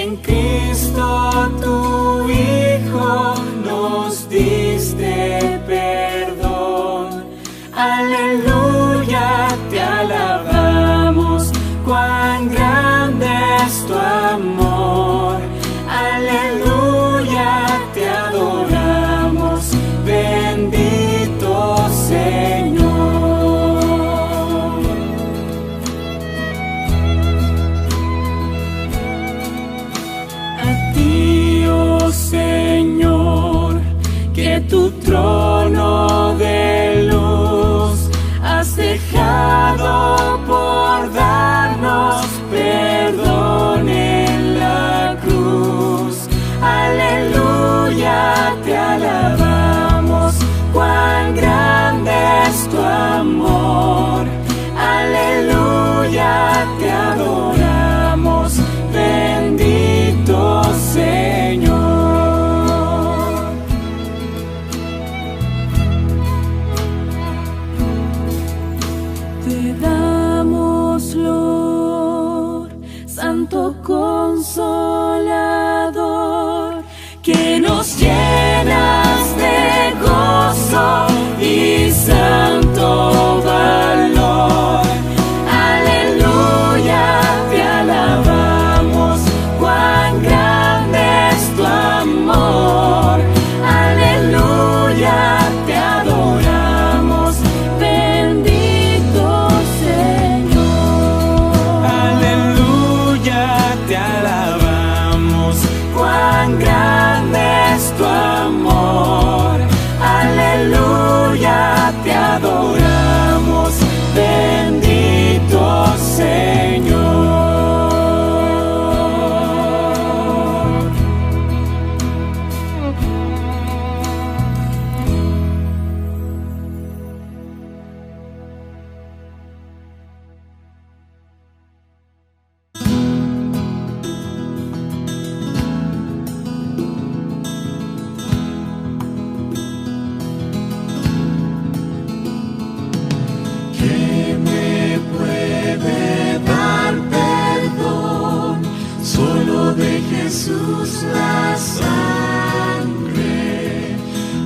En Cristo tu Hijo nos diste perdón. Aleluya, te alabamos, cuán grande es tu amor. Aleluya, te adoramos, bendito Señor. A ti, oh Señor, que tu trono de luz has dejado por darnos perdón en la cruz. Aleluya, te alabamos, cuán grande es tu amor. Aleluya, te adoramos, bendito Señor. Te damos loor, Santo Consolador, que nos llenas de gozo y santo valor. Aleluya, te alabamos, cuán grande es tu amor. Aleluya, te adoramos, bendito Señor. Aleluya, te alabamos, cuán grande es tu amor. Aleluya, te adoramos, bendito Señor. ¿Qué me puede dar perdón? Solo de Jesús la sangre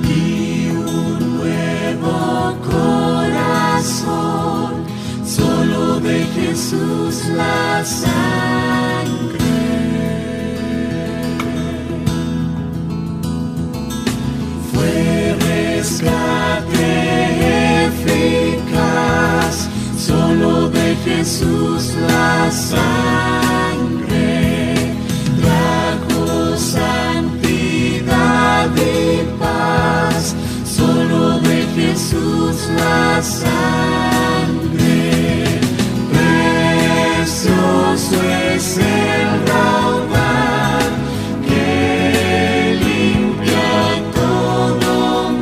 y un nuevo corazón. Solo de Jesús la sangre. Fue rescate eficaz, solo de Jesús la sangre. Trajo santidad y paz, solo de Jesús la sangre. Precioso es el raudal que limpia todo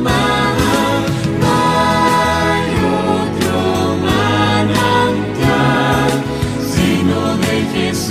mal. No hay otro manantial sino de Jesús.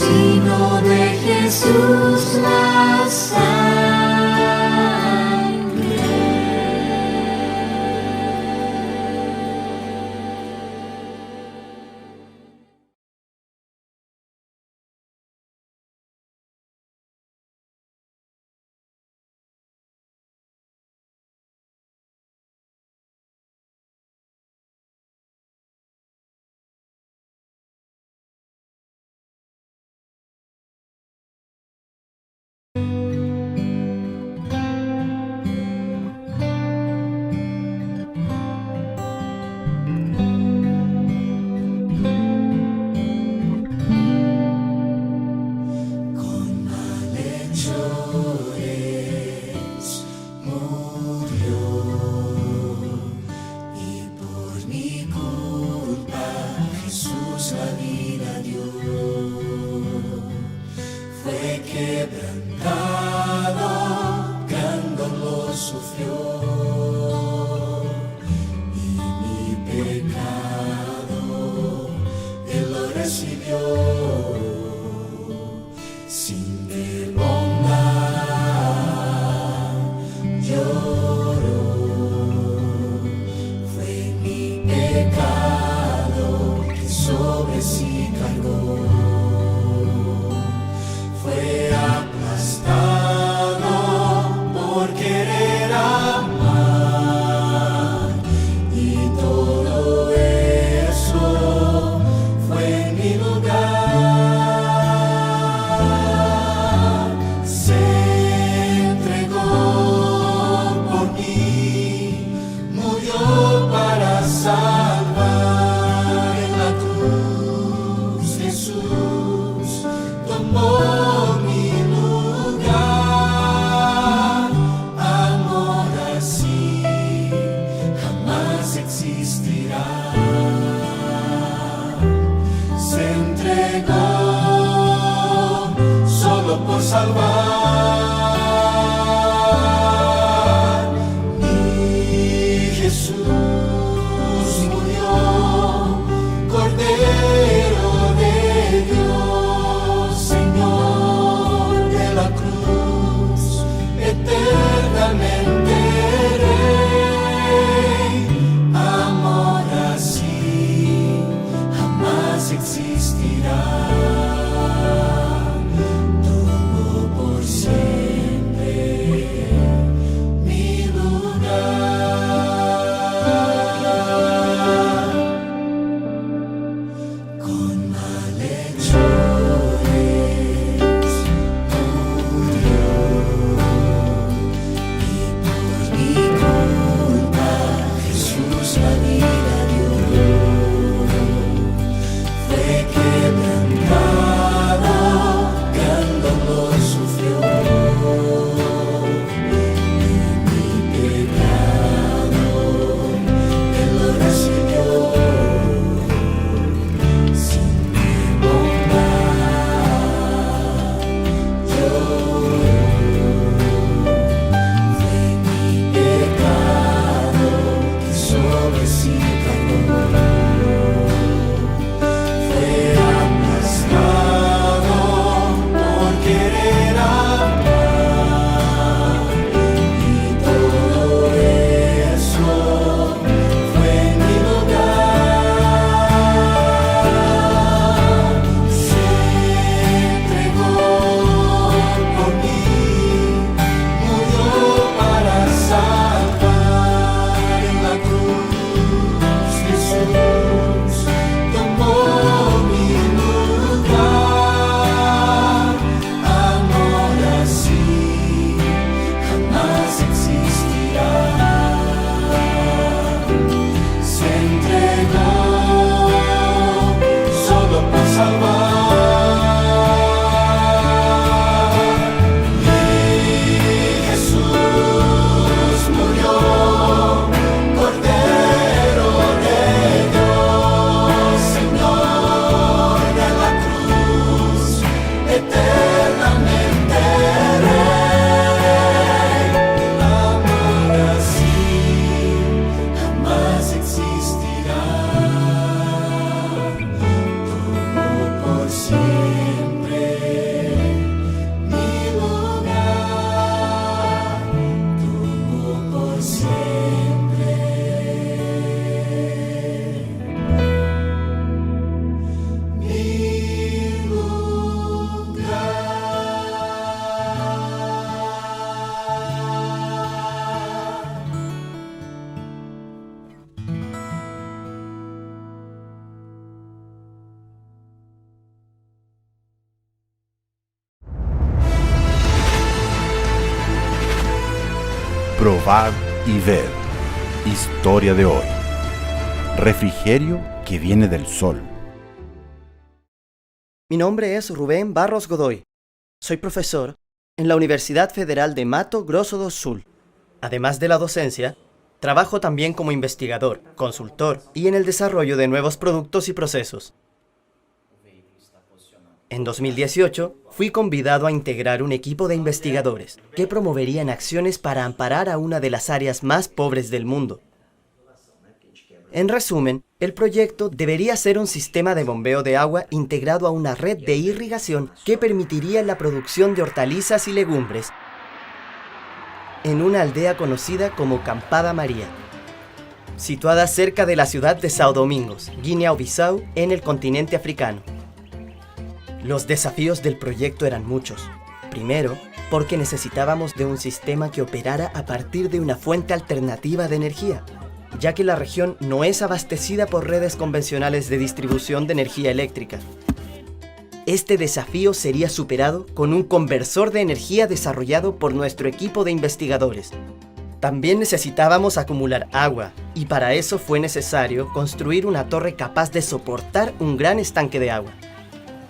sino de Jesús la sangre. Existirá, tomó por Probad y ved. Historia de hoy. Refrigerio que viene del sol. Mi nombre es Rubén Barros Godoy. Soy profesor en la Universidad Federal de Mato Grosso do Sul. Además de la docencia, trabajo también como investigador, consultor y en el desarrollo de nuevos productos y procesos. En 2018, fui convidado a integrar un equipo de investigadores que promoverían acciones para amparar a una de las áreas más pobres del mundo. En resumen, el proyecto debería ser un sistema de bombeo de agua integrado a una red de irrigación que permitiría la producción de hortalizas y legumbres en una aldea conocida como Campada Maria, situada cerca de la ciudad de São Domingos, Guinea-Bissau, en el continente africano. Los desafíos del proyecto eran muchos. Primero, porque necesitábamos de un sistema que operara a partir de una fuente alternativa de energía, ya que la región no es abastecida por redes convencionales de distribución de energía eléctrica. Este desafío sería superado con un conversor de energía desarrollado por nuestro equipo de investigadores. También necesitábamos acumular agua, y para eso fue necesario construir una torre capaz de soportar un gran estanque de agua.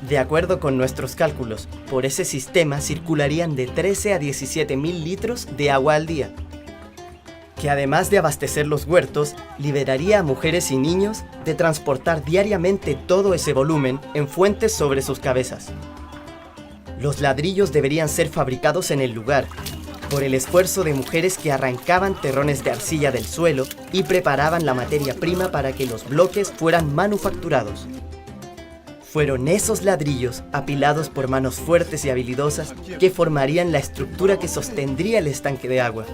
De acuerdo con nuestros cálculos, por ese sistema circularían de 13 a 17 mil litros de agua al día, que además de abastecer los huertos, liberaría a mujeres y niños de transportar diariamente todo ese volumen en fuentes sobre sus cabezas. Los ladrillos deberían ser fabricados en el lugar, por el esfuerzo de mujeres que arrancaban terrones de arcilla del suelo y preparaban la materia prima para que los bloques fueran manufacturados. Fueron esos ladrillos, apilados por manos fuertes y habilidosas, que formarían la estructura que sostendría el estanque de agua.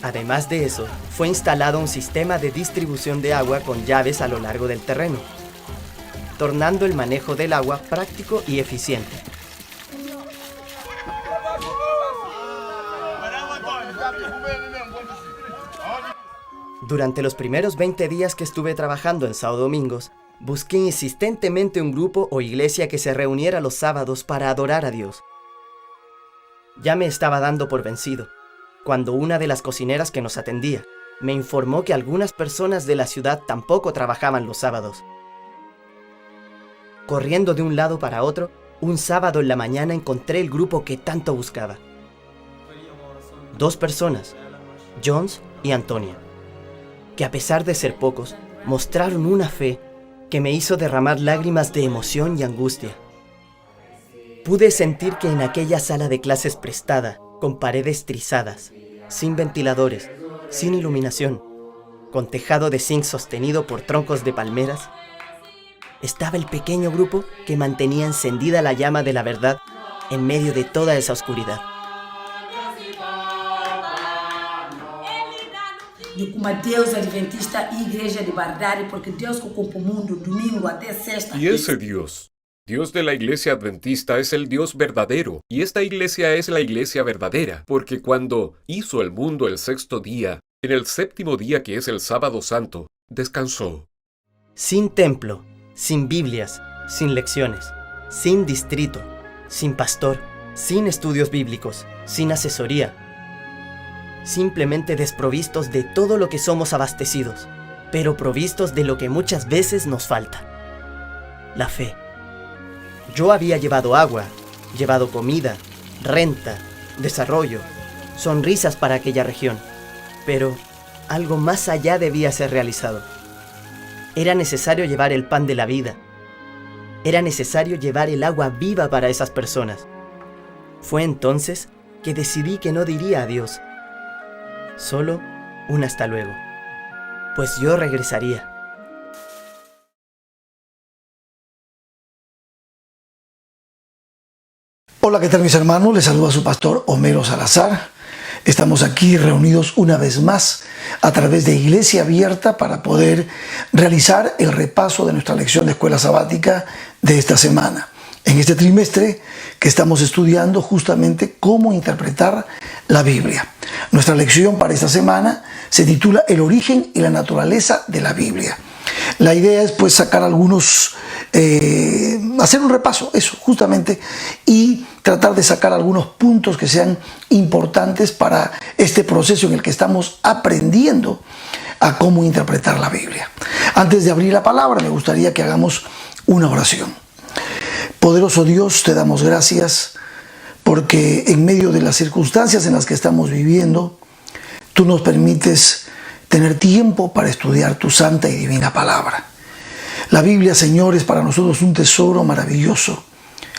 Además de eso, fue instalado un sistema de distribución de agua con llaves a lo largo del terreno, tornando el manejo del agua práctico y eficiente. Durante los primeros 20 días que estuve trabajando en São Domingos, busqué insistentemente un grupo o iglesia que se reuniera los sábados para adorar a Dios. Ya me estaba dando por vencido, cuando una de las cocineras que nos atendía me informó que algunas personas de la ciudad tampoco trabajaban los sábados. Corriendo de un lado para otro, un sábado en la mañana encontré el grupo que tanto buscaba. 2 personas, Jones y Antonia, que a pesar de ser pocos, mostraron una fe que me hizo derramar lágrimas de emoción y angustia. Pude sentir que en aquella sala de clases prestada, con paredes trizadas, sin ventiladores, sin iluminación, con tejado de zinc sostenido por troncos de palmeras, estaba el pequeño grupo que mantenía encendida la llama de la verdad en medio de toda esa oscuridad. Como Deus Adventista e Igreja de Verdade, porque Deus que ocupa o mundo domingo até sexta. Y ese Dios de la Iglesia Adventista es el Dios verdadero, y esta iglesia es la iglesia verdadera, porque cuando hizo el mundo el 6º día, en el 7º día que es el sábado santo, descansó. Sin templo, sin Biblias, sin lecciones, sin distrito, sin pastor, sin estudios bíblicos, sin asesoría, simplemente desprovistos de todo lo que somos abastecidos, pero provistos de lo que muchas veces nos falta: la fe. Yo había llevado agua, llevado comida, renta, desarrollo, sonrisas para aquella región, pero algo más allá debía ser realizado. Era necesario llevar el pan de la vida. Era necesario llevar el agua viva para esas personas. Fue entonces que decidí que no diría adiós, solo un hasta luego, pues yo regresaría. Hola, ¿qué tal mis hermanos? Les saluda su pastor Homero Salazar. Estamos aquí reunidos una vez más a través de Iglesia Abierta para poder realizar el repaso de nuestra lección de escuela sabática de esta semana. En este trimestre que estamos estudiando justamente cómo interpretar la Biblia. Nuestra lección para esta semana se titula El origen y la naturaleza de la Biblia. La idea es pues sacar algunos hacer un repaso, eso justamente, y tratar de sacar algunos puntos que sean importantes para este proceso en el que estamos aprendiendo a cómo interpretar la Biblia. Antes de abrir la palabra, me gustaría que hagamos una oración. Poderoso Dios, te damos gracias porque en medio de las circunstancias en las que estamos viviendo, tú nos permites tener tiempo para estudiar tu santa y divina palabra. La Biblia, Señor, es para nosotros un tesoro maravilloso.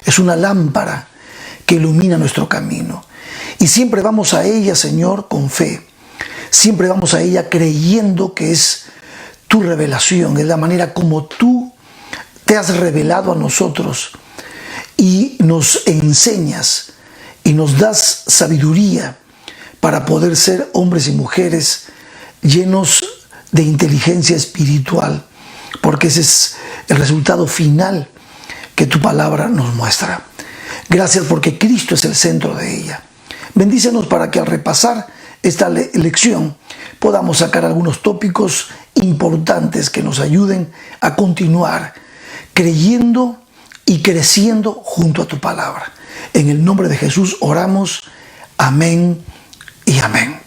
Es una lámpara que ilumina nuestro camino. Y siempre vamos a ella, Señor, con fe. Siempre vamos a ella creyendo que es tu revelación, es la manera como tú te has revelado a nosotros y nos enseñas y nos das sabiduría para poder ser hombres y mujeres llenos de inteligencia espiritual, porque ese es el resultado final que tu palabra nos muestra. Gracias porque Cristo es el centro de ella. Bendícenos para que al repasar esta lección podamos sacar algunos tópicos importantes que nos ayuden a continuar creyendo y creciendo junto a tu palabra. En el nombre de Jesús oramos. Amén y amén.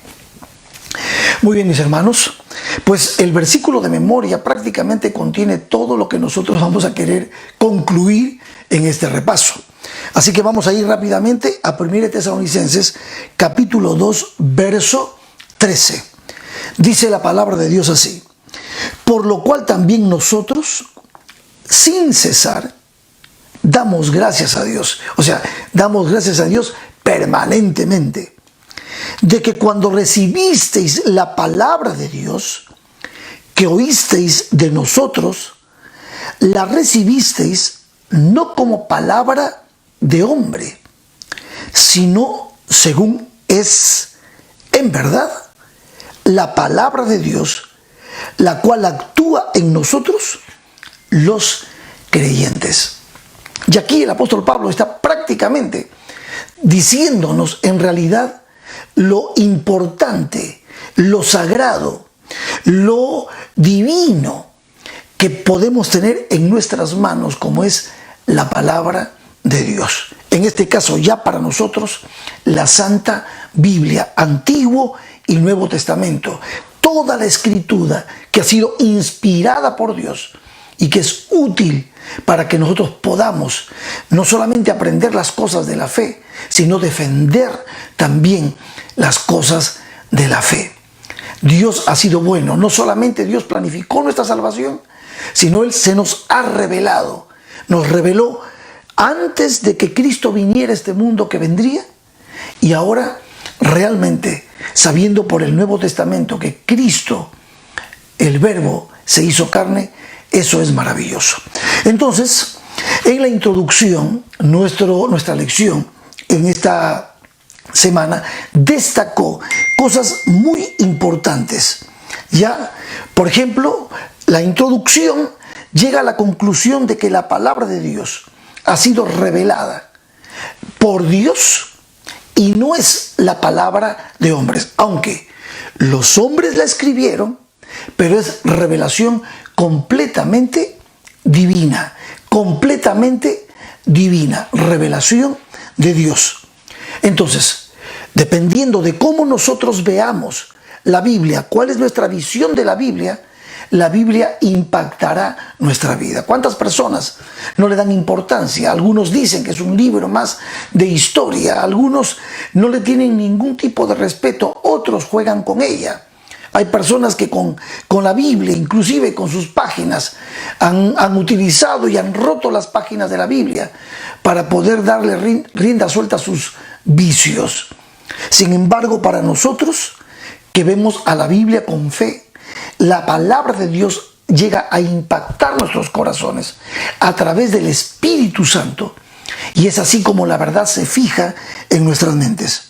Muy bien, mis hermanos, pues el versículo de memoria prácticamente contiene todo lo que nosotros vamos a querer concluir en este repaso. Así que vamos a ir rápidamente a 1 Tesalonicenses, capítulo 2, verso 13. Dice la palabra de Dios así: por lo cual también nosotros, sin cesar, damos gracias a Dios. O sea, damos gracias a Dios permanentemente, de que cuando recibisteis la palabra de Dios, que oísteis de nosotros, la recibisteis no como palabra de hombre, sino según es en verdad la palabra de Dios, la cual actúa en nosotros los creyentes. Y aquí el apóstol Pablo está prácticamente diciéndonos en realidad lo importante, lo sagrado, lo divino que podemos tener en nuestras manos, como es la palabra de Dios. En este caso ya para nosotros la Santa Biblia, Antiguo y Nuevo Testamento, toda la escritura que ha sido inspirada por Dios y que es útil para que nosotros podamos no solamente aprender las cosas de la fe, sino defender también las cosas de la fe. Dios ha sido bueno. No solamente Dios planificó nuestra salvación, sino Él se nos ha revelado. Nos reveló antes de que Cristo viniera a este mundo que vendría, y ahora realmente sabiendo por el Nuevo Testamento que Cristo, el Verbo, se hizo carne. Eso es maravilloso. Entonces, en la introducción, nuestra lección en esta semana destacó cosas muy importantes. Ya, por ejemplo, la introducción llega a la conclusión de que la palabra de Dios ha sido revelada por Dios y no es la palabra de hombres, aunque los hombres la escribieron, pero es revelación completamente divina, revelación de Dios. Entonces, dependiendo de cómo nosotros veamos la Biblia, cuál es nuestra visión de la Biblia impactará nuestra vida. ¿Cuántas personas no le dan importancia? Algunos dicen que es un libro más de historia, algunos no le tienen ningún tipo de respeto, otros juegan con ella. Hay personas que con la Biblia, inclusive con sus páginas, han utilizado y han roto las páginas de la Biblia para poder darle rienda suelta a sus vicios. Sin embargo, para nosotros que vemos a la Biblia con fe, la palabra de Dios llega a impactar nuestros corazones a través del Espíritu Santo, y es así como la verdad se fija en nuestras mentes.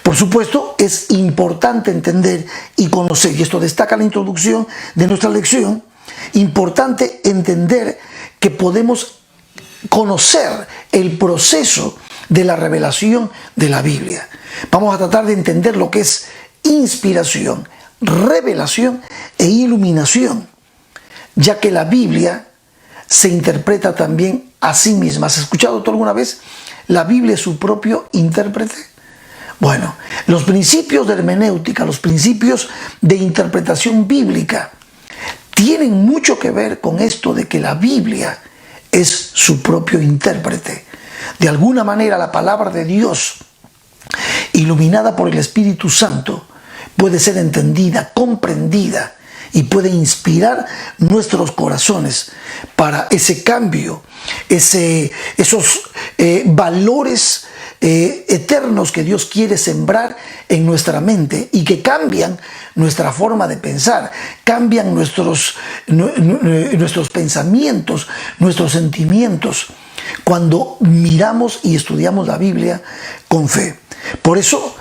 Por supuesto, es importante entender y conocer, y esto destaca la introducción de nuestra lección, importante entender que podemos conocer el proceso de la revelación de la Biblia. Vamos a tratar de entender lo que es inspiración, revelación e iluminación, ya que la Biblia se interpreta también a sí misma. ¿Has escuchado tú alguna vez la Biblia es su propio intérprete? Bueno, los principios de hermenéutica, los principios de interpretación bíblica tienen mucho que ver con esto de que la Biblia es su propio intérprete. De alguna manera la palabra de Dios, iluminada por el Espíritu Santo, puede ser entendida, comprendida y puede inspirar nuestros corazones para ese cambio, esos valores eternos que Dios quiere sembrar en nuestra mente y que cambian nuestra forma de pensar, cambian nuestros pensamientos, nuestros sentimientos, cuando miramos y estudiamos la Biblia con fe. Por eso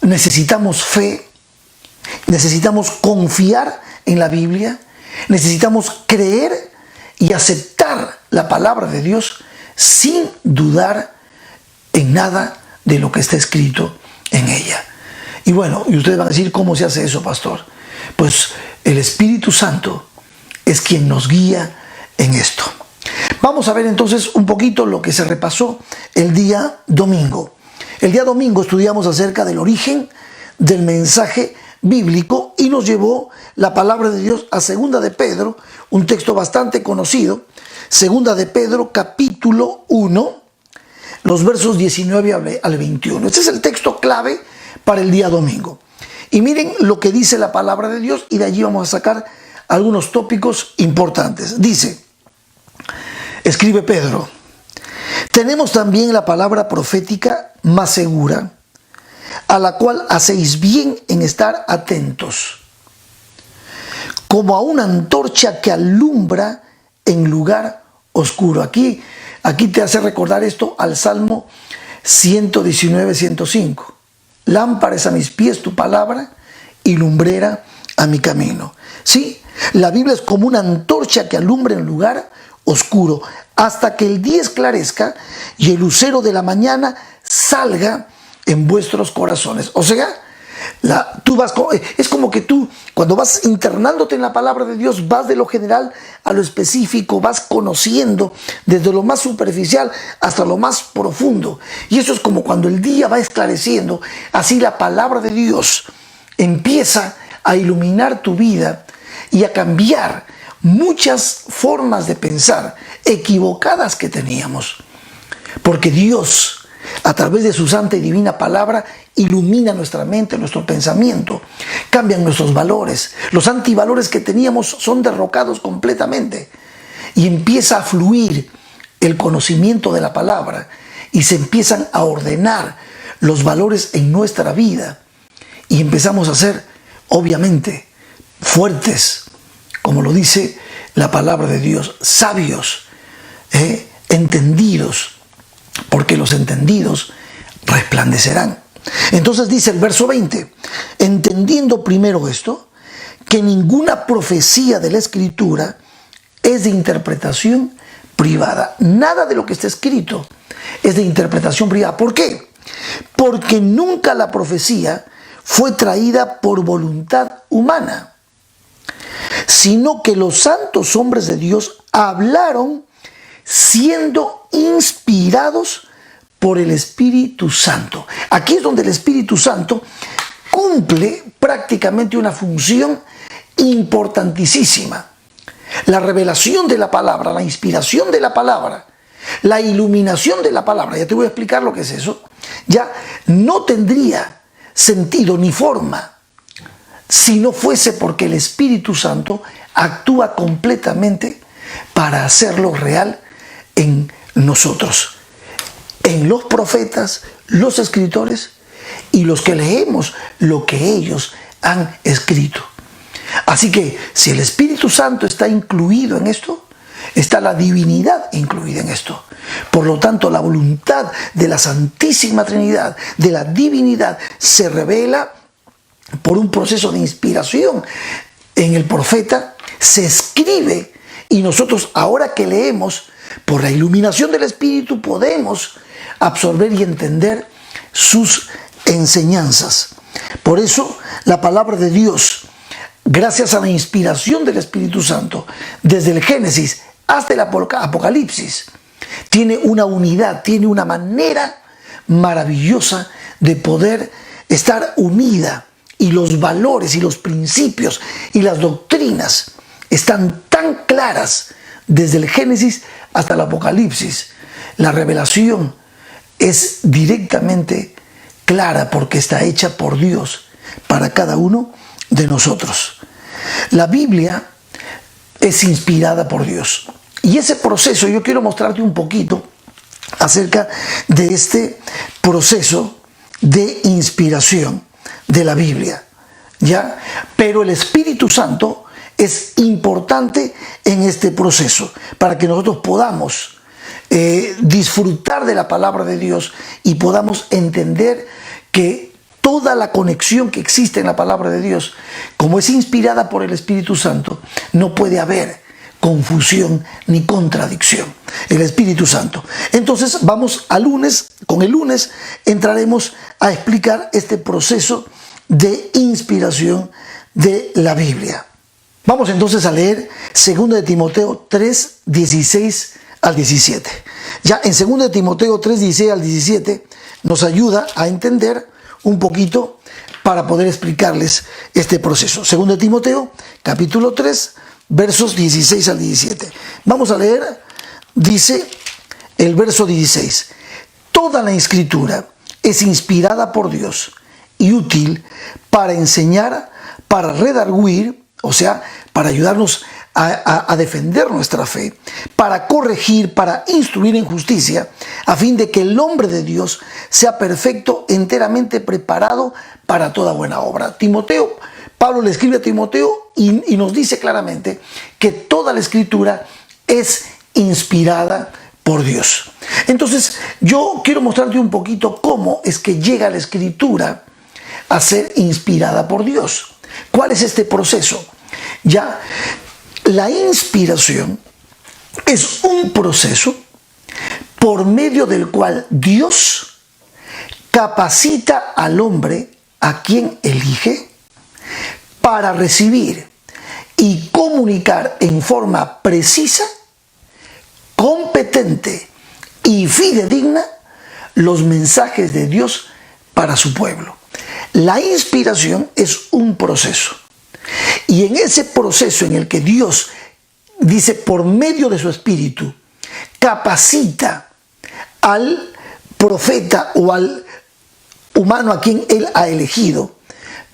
necesitamos fe, necesitamos confiar en la Biblia, necesitamos creer y aceptar la palabra de Dios sin dudar en nada de lo que está escrito en ella. Y bueno, y ustedes van a decir, ¿cómo se hace eso, pastor? Pues el Espíritu Santo es quien nos guía en esto. Vamos a ver entonces un poquito lo que se repasó el día domingo. El día domingo estudiamos acerca del origen del mensaje bíblico y nos llevó la palabra de Dios a 2 de Pedro, un texto bastante conocido, 2 de Pedro capítulo 1, los versos 19 al 21. Este es el texto clave para el día domingo. Y miren lo que dice la palabra de Dios y de allí vamos a sacar algunos tópicos importantes. Dice, escribe Pedro, tenemos también la palabra profética más segura, a la cual hacéis bien en estar atentos, como a una antorcha que alumbra en lugar oscuro. Aquí te hace recordar esto al Salmo 119, 105. Lámpara es a mis pies tu palabra y lumbrera a mi camino. Sí, la Biblia es como una antorcha que alumbra en lugar oscuro, hasta que el día esclarezca y el lucero de la mañana salga en vuestros corazones. O sea, es como que tú, cuando vas internándote en la palabra de Dios, vas de lo general a lo específico, vas conociendo desde lo más superficial hasta lo más profundo. Y eso es como cuando el día va esclareciendo, así la palabra de Dios empieza a iluminar tu vida y a cambiar muchas formas de pensar equivocadas que teníamos. Porque Dios, a través de su santa y divina palabra, ilumina nuestra mente, nuestro pensamiento, cambian nuestros valores. Los antivalores que teníamos son derrocados completamente y empieza a fluir el conocimiento de la palabra y se empiezan a ordenar los valores en nuestra vida y empezamos a ser, obviamente, fuertes, como lo dice la palabra de Dios, sabios, entendidos, porque los entendidos resplandecerán. Entonces dice el verso 20, entendiendo primero esto, que ninguna profecía de la Escritura es de interpretación privada. Nada de lo que está escrito es de interpretación privada. ¿Por qué? Porque nunca la profecía fue traída por voluntad humana, sino que los santos hombres de Dios hablaron siendo inspirados por el Espíritu Santo. Aquí es donde el Espíritu Santo cumple prácticamente una función importantísima. La revelación de la palabra, la inspiración de la palabra, la iluminación de la palabra, ya te voy a explicar lo que es eso, ya no tendría sentido ni forma si no fuese porque el Espíritu Santo actúa completamente para hacerlo real en nosotros, en los profetas, los escritores y los que leemos lo que ellos han escrito. Así que si el Espíritu Santo está incluido en esto, está la divinidad incluida en esto. Por lo tanto, la voluntad de la Santísima Trinidad, de la divinidad, se revela por un proceso de inspiración en el profeta, se escribe y nosotros ahora que leemos, por la iluminación del Espíritu podemos absorber y entender sus enseñanzas. Por eso la palabra de Dios, gracias a la inspiración del Espíritu Santo, desde el Génesis hasta el Apocalipsis. Tiene una unidad, tiene una manera maravillosa de poder estar unida, y los valores y los principios y las doctrinas están tan claras desde el Génesis hasta el Apocalipsis. La revelación es directamente clara porque está hecha por Dios para cada uno de nosotros. La Biblia es inspirada por Dios. Y ese proceso, yo quiero mostrarte un poquito acerca de este proceso de inspiración de la Biblia, ¿ya? Pero el Espíritu Santo es importante en este proceso para que nosotros podamos disfrutar de la palabra de Dios y podamos entender que toda la conexión que existe en la palabra de Dios, como es inspirada por el Espíritu Santo, no puede haber confusión ni contradicción. El Espíritu Santo. Entonces vamos al lunes. Con el lunes entraremos a explicar este proceso de inspiración de la Biblia. Vamos entonces a leer 2 de Timoteo 3, 16 al 17. Ya en 2 de Timoteo 3, 16 al 17 nos ayuda a entender un poquito para poder explicarles este proceso. 2 de Timoteo, capítulo 3, versos 16 al 17. Vamos a leer, dice el verso 16. Toda la Escritura es inspirada por Dios y útil para enseñar, para redarguir, o sea, para ayudarnos a defender nuestra fe, para corregir, para instruir en justicia, a fin de que el hombre de Dios sea perfecto, enteramente preparado para toda buena obra. Timoteo, Pablo le escribe a Timoteo y nos dice claramente que toda la Escritura es inspirada por Dios. Entonces, yo quiero mostrarte un poquito cómo es que llega la Escritura a ser inspirada por Dios. ¿Cuál es este proceso? Ya, la inspiración es un proceso por medio del cual Dios capacita al hombre a quien elige para recibir y comunicar en forma precisa, competente y fidedigna los mensajes de Dios para su pueblo. La inspiración es un proceso. Y en ese proceso en el que Dios, dice, por medio de su Espíritu, capacita al profeta o al humano a quien Él ha elegido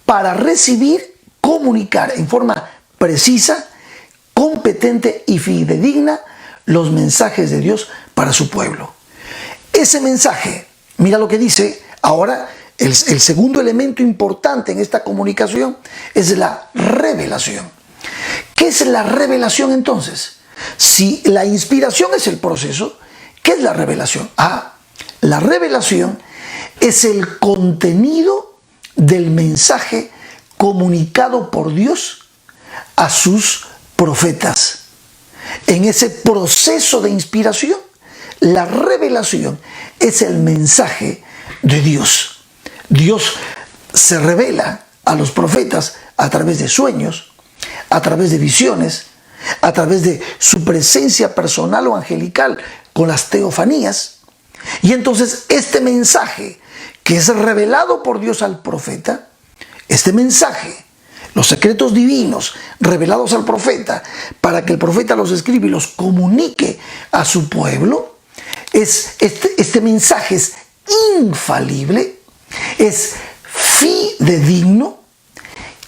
para recibir, comunicar en forma precisa, competente y fidedigna los mensajes de Dios para su pueblo. Ese mensaje, mira lo que dice ahora. El segundo elemento importante en esta comunicación es la revelación. ¿Qué es la revelación entonces? Si la inspiración es el proceso, ¿qué es la revelación? La revelación es el contenido del mensaje comunicado por Dios a sus profetas. En ese proceso de inspiración, la revelación es el mensaje de Dios. Dios se revela a los profetas a través de sueños, a través de visiones, a través de su presencia personal o angelical con las teofanías. Y entonces este mensaje que es revelado por Dios al profeta, este mensaje, los secretos divinos revelados al profeta para que el profeta los escriba y los comunique a su pueblo, este mensaje es infalible, es fidedigno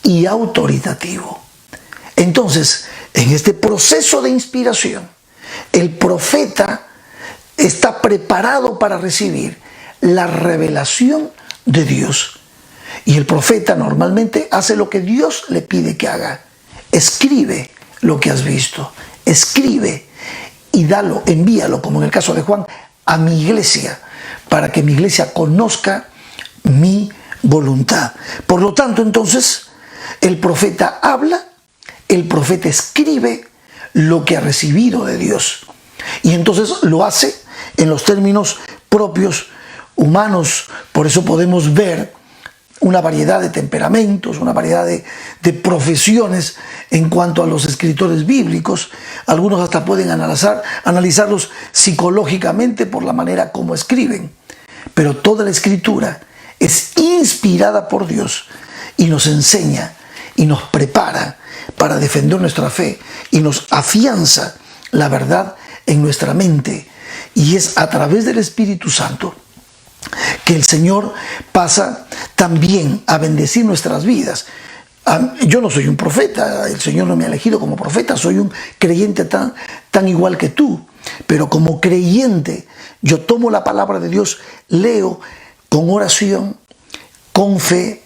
y autoritativo. Entonces, en este proceso de inspiración, el profeta está preparado para recibir la revelación de Dios. Y el profeta normalmente hace lo que Dios le pide que haga. Escribe lo que has visto, escribe y dalo, envíalo, como en el caso de Juan, a mi iglesia, para que mi iglesia conozca mi voluntad. Por lo tanto, entonces, el profeta habla, el profeta escribe lo que ha recibido de Dios. Y entonces lo hace en los términos propios humanos. Por eso podemos ver una variedad de temperamentos, una variedad de profesiones en cuanto a los escritores bíblicos. Algunos hasta pueden analizarlos psicológicamente por la manera como escriben. Pero toda la escritura es inspirada por Dios y nos enseña y nos prepara para defender nuestra fe y nos afianza la verdad en nuestra mente. Y es a través del Espíritu Santo que el Señor pasa también a bendecir nuestras vidas. Yo no soy un profeta, el Señor no me ha elegido como profeta, soy un creyente tan igual que tú. Pero como creyente, yo tomo la palabra de Dios, leo con oración, con fe,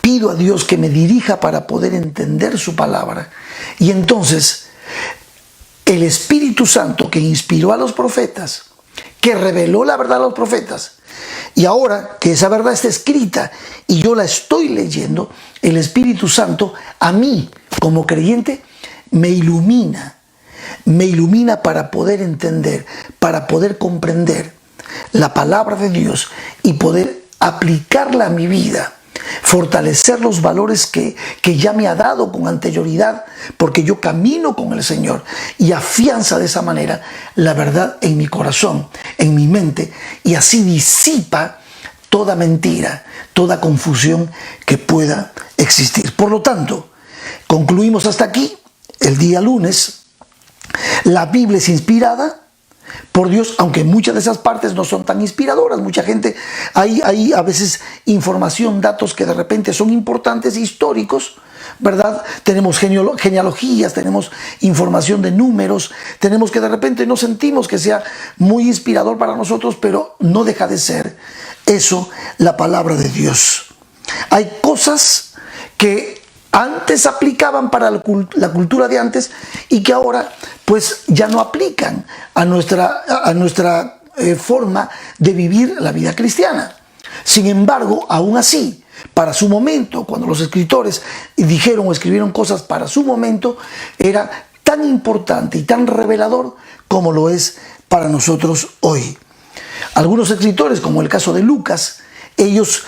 pido a Dios que me dirija para poder entender su palabra. Y entonces, el Espíritu Santo que inspiró a los profetas, que reveló la verdad a los profetas, y ahora que esa verdad está escrita y yo la estoy leyendo, el Espíritu Santo a mí como creyente me ilumina para poder entender, para poder comprender la palabra de Dios y poder aplicarla a mi vida, fortalecer los valores que ya me ha dado con anterioridad, porque yo camino con el Señor, y afianza de esa manera la verdad en mi corazón, en mi mente, y así disipa toda mentira, toda confusión que pueda existir. Por lo tanto, concluimos hasta aquí el día lunes. La Biblia es inspirada por Dios, aunque muchas de esas partes no son tan inspiradoras. Mucha gente, hay a veces información, datos que de repente son importantes, históricos, ¿verdad? Tenemos genealogías, tenemos información de números, tenemos que de repente no sentimos que sea muy inspirador para nosotros, pero no deja de ser eso la palabra de Dios. Hay cosas que antes aplicaban para la cultura de antes y que ahora pues ya no aplican a nuestra forma de vivir la vida cristiana. Sin embargo, aún así, para su momento, cuando los escritores dijeron o escribieron cosas para su momento, era tan importante y tan revelador como lo es para nosotros hoy. Algunos escritores, como el caso de Lucas, ellos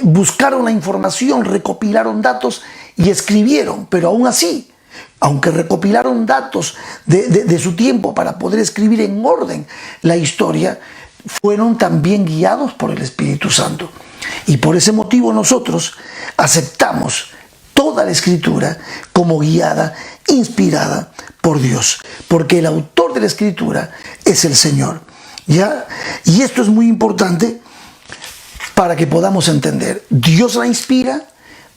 buscaron la información, recopilaron datos y escribieron, pero aún así, aunque recopilaron datos de su tiempo para poder escribir en orden la historia, fueron también guiados por el Espíritu Santo. Y por ese motivo nosotros aceptamos toda la Escritura como guiada, inspirada por Dios, porque el autor de la Escritura es el Señor. ¿Ya? Y esto es muy importante para que podamos entender. Dios la inspira,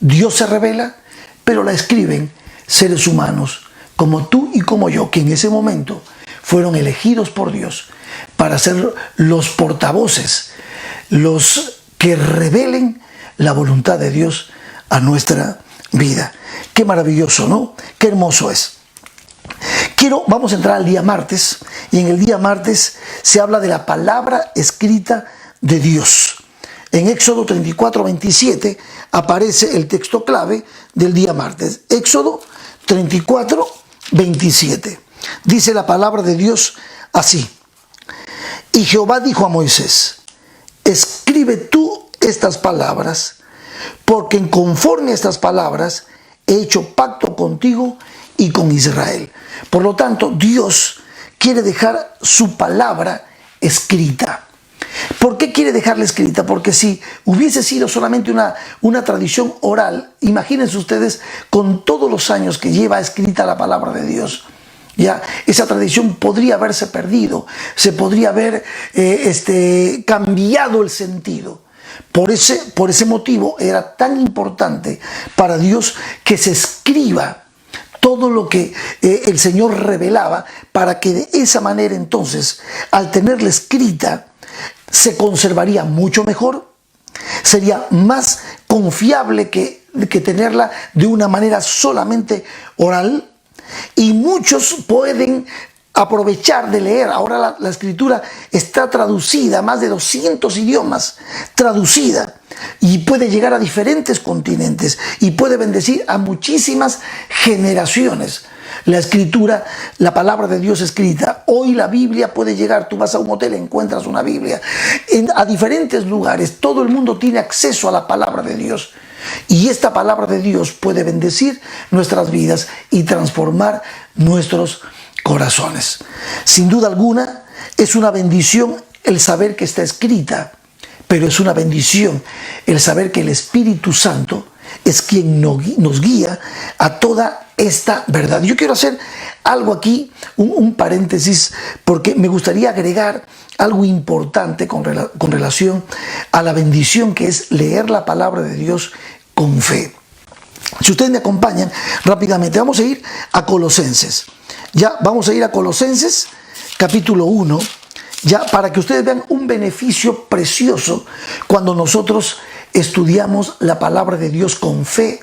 Dios se revela, pero la escriben seres humanos como tú y como yo, que en ese momento fueron elegidos por Dios para ser los portavoces, los que revelen la voluntad de Dios a nuestra vida. Qué maravilloso, ¿no? Qué hermoso es. Vamos a entrar al día martes, y en el día martes se habla de la palabra escrita de Dios. En Éxodo 34, 27 aparece el texto clave del día martes. Éxodo 34, 27. Dice la palabra de Dios así: y Jehová dijo a Moisés: escribe tú estas palabras, porque en conforme a estas palabras he hecho pacto contigo y con Israel. Por lo tanto, Dios quiere dejar su palabra escrita. ¿Por qué quiere dejarla escrita? Porque si hubiese sido solamente una tradición oral, imagínense ustedes con todos los años que lleva escrita la palabra de Dios, ya esa tradición podría haberse perdido, se podría haber cambiado el sentido. Por ese motivo era tan importante para Dios que se escriba todo lo que el Señor revelaba, para que de esa manera entonces, al tenerla escrita, se conservaría mucho mejor, sería más confiable que tenerla de una manera solamente oral, y muchos pueden aprovechar de leer. Ahora la escritura está traducida a más de 200 idiomas, traducida, y puede llegar a diferentes continentes y puede bendecir a muchísimas generaciones. La escritura, la palabra de Dios escrita. Hoy la Biblia puede llegar, tú vas a un hotel, encuentras una Biblia. A diferentes lugares, todo el mundo tiene acceso a la palabra de Dios. Y esta palabra de Dios puede bendecir nuestras vidas y transformar nuestros corazones. Sin duda alguna, es una bendición el saber que está escrita, pero es una bendición el saber que el Espíritu Santo es quien nos guía a toda esta verdad. Yo quiero hacer algo aquí, un paréntesis, porque me gustaría agregar algo importante con relación a la bendición que es leer la palabra de Dios con fe. Si ustedes me acompañan rápidamente, vamos a ir a Colosenses. Ya vamos a ir a Colosenses, capítulo 1, ya para que ustedes vean un beneficio precioso cuando nosotros estudiamos la palabra de Dios con fe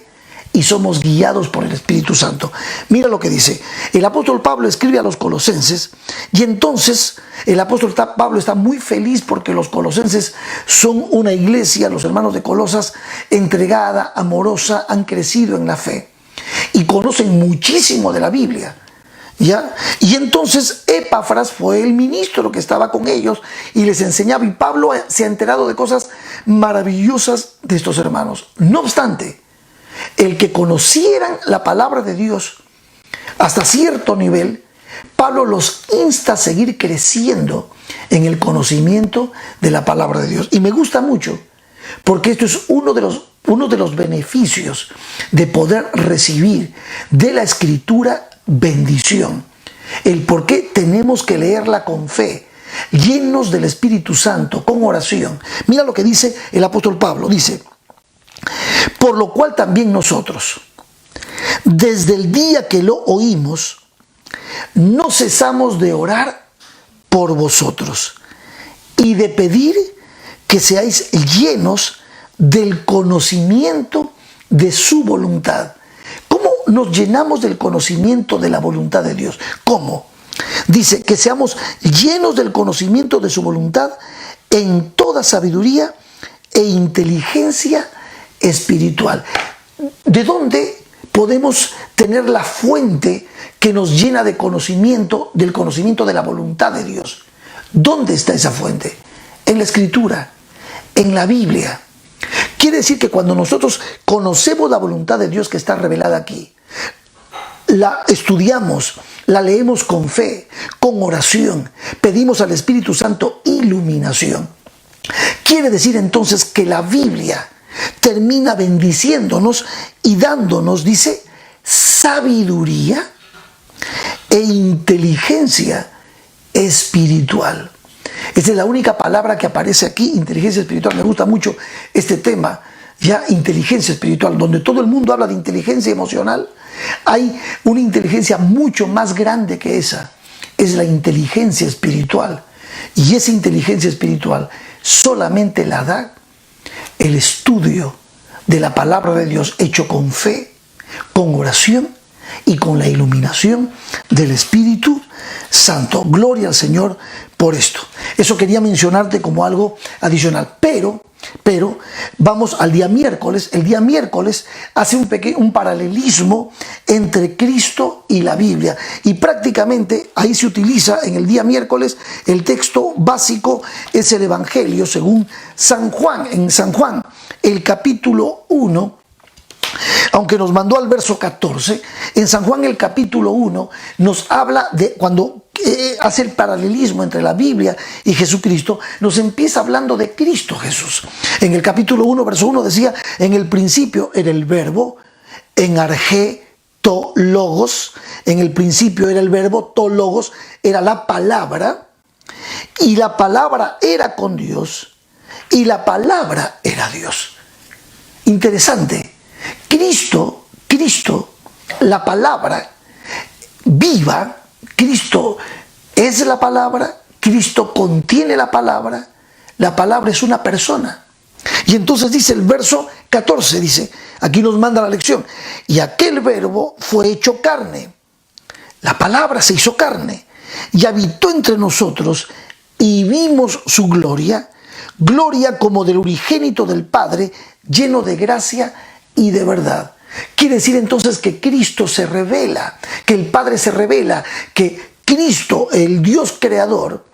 y somos guiados por el Espíritu Santo. Mira lo que dice. El apóstol Pablo escribe a los colosenses y entonces el apóstol Pablo está muy feliz porque los colosenses son una iglesia, los hermanos de Colosas, entregada, amorosa, han crecido en la fe y conocen muchísimo de la Biblia. ¿Ya? Y entonces Epafras fue el ministro que estaba con ellos y les enseñaba, y Pablo se ha enterado de cosas maravillosas de estos hermanos. No obstante, el que conocieran la palabra de Dios hasta cierto nivel, Pablo los insta a seguir creciendo en el conocimiento de la palabra de Dios. Y me gusta mucho, porque esto es uno de los beneficios de poder recibir de la Escritura bendición. El por qué tenemos que leerla con fe, llenos del Espíritu Santo, con oración. Mira lo que dice el apóstol Pablo, dice: por lo cual también nosotros, desde el día que lo oímos, no cesamos de orar por vosotros y de pedir que seáis llenos del conocimiento de su voluntad. ¿Cómo nos llenamos del conocimiento de la voluntad de Dios? ¿Cómo? Dice que seamos llenos del conocimiento de su voluntad en toda sabiduría e inteligencia espiritual. ¿De dónde podemos tener la fuente que nos llena de conocimiento, del conocimiento de la voluntad de Dios? ¿Dónde está esa fuente? En la Escritura, en la Biblia. Quiere decir que cuando nosotros conocemos la voluntad de Dios que está revelada aquí, la estudiamos, la leemos con fe, con oración, pedimos al Espíritu Santo iluminación. Quiere decir entonces que la Biblia termina bendiciéndonos y dándonos, dice, sabiduría e inteligencia espiritual. Esta es la única palabra que aparece aquí, inteligencia espiritual. Me gusta mucho este tema, ya, inteligencia espiritual, donde todo el mundo habla de inteligencia emocional. Hay una inteligencia mucho más grande que esa, es la inteligencia espiritual. Y esa inteligencia espiritual solamente la da el estudio de la palabra de Dios hecho con fe, con oración y con la iluminación del Espíritu Santo. Gloria al Señor por esto. Eso quería mencionarte como algo adicional. Pero vamos al día miércoles. El día miércoles hace un paralelismo entre Cristo y la Biblia. Y prácticamente ahí se utiliza en el día miércoles el texto básico es el Evangelio según San Juan. En San Juan, el capítulo 1, aunque nos mandó al verso 14, en San Juan el capítulo 1 nos habla de cuando hace el paralelismo entre la Biblia y Jesucristo, nos empieza hablando de Cristo Jesús. En el capítulo 1, verso 1 decía, en el principio era el verbo, en argé to logos, en el principio era el verbo, to logos era la palabra, y la palabra era con Dios, y la palabra era Dios. Interesante. Cristo, la palabra viva, Cristo es la palabra, Cristo contiene la palabra es una persona. Y entonces dice el verso 14, dice, aquí nos manda la lección, y aquel verbo fue hecho carne, la palabra se hizo carne, y habitó entre nosotros, y vimos su gloria, gloria como del unigénito del Padre, lleno de gracia y de verdad. Quiere decir entonces que Cristo se revela, que el Padre se revela, que Cristo, el Dios creador,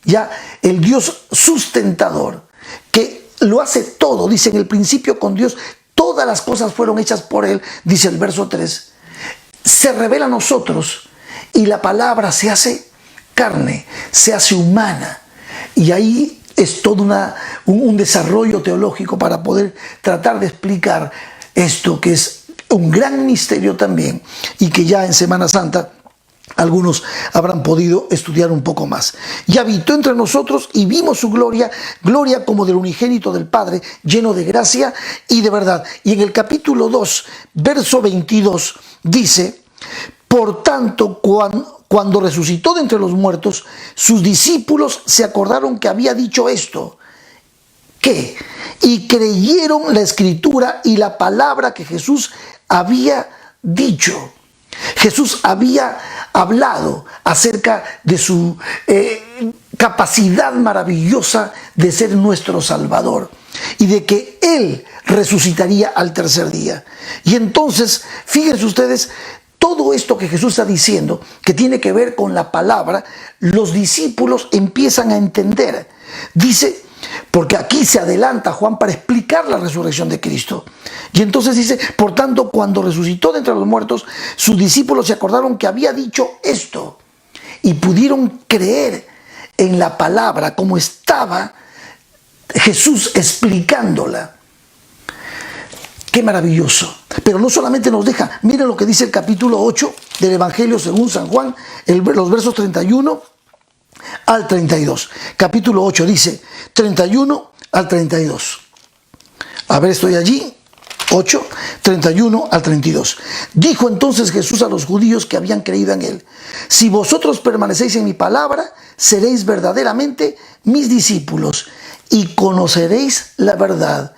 ya el Dios sustentador, que lo hace todo, dice en el principio con Dios, todas las cosas fueron hechas por Él, dice el verso 3, se revela a nosotros y la palabra se hace carne, se hace humana. Y ahí es todo un desarrollo teológico para poder tratar de explicar esto que es un gran misterio también y que ya en Semana Santa algunos habrán podido estudiar un poco más. Y habitó entre nosotros y vimos su gloria, gloria como del unigénito del Padre, lleno de gracia y de verdad. Y en el capítulo 2, verso 22, dice, por tanto, cuando resucitó de entre los muertos, sus discípulos se acordaron que había dicho esto. ¿Qué? Y creyeron la Escritura y la palabra que Jesús había dicho. Jesús había hablado acerca de su capacidad maravillosa de ser nuestro Salvador y de que Él resucitaría al tercer día. Y entonces, fíjense ustedes, todo esto que Jesús está diciendo, que tiene que ver con la palabra, los discípulos empiezan a entender. Dice, porque aquí se adelanta Juan para explicar la resurrección de Cristo. Y entonces dice, por tanto, cuando resucitó de entre los muertos, sus discípulos se acordaron que había dicho esto y pudieron creer en la palabra como estaba Jesús explicándola. Qué maravilloso. Pero no solamente nos deja, miren lo que dice el capítulo 8 del Evangelio según San Juan, los versos 31 al 32. Capítulo 8 dice 31 al 32. A ver, estoy allí. 8, 31 al 32. Dijo entonces Jesús a los judíos que habían creído en Él: si vosotros permanecéis en mi palabra, seréis verdaderamente mis discípulos y conoceréis la verdad,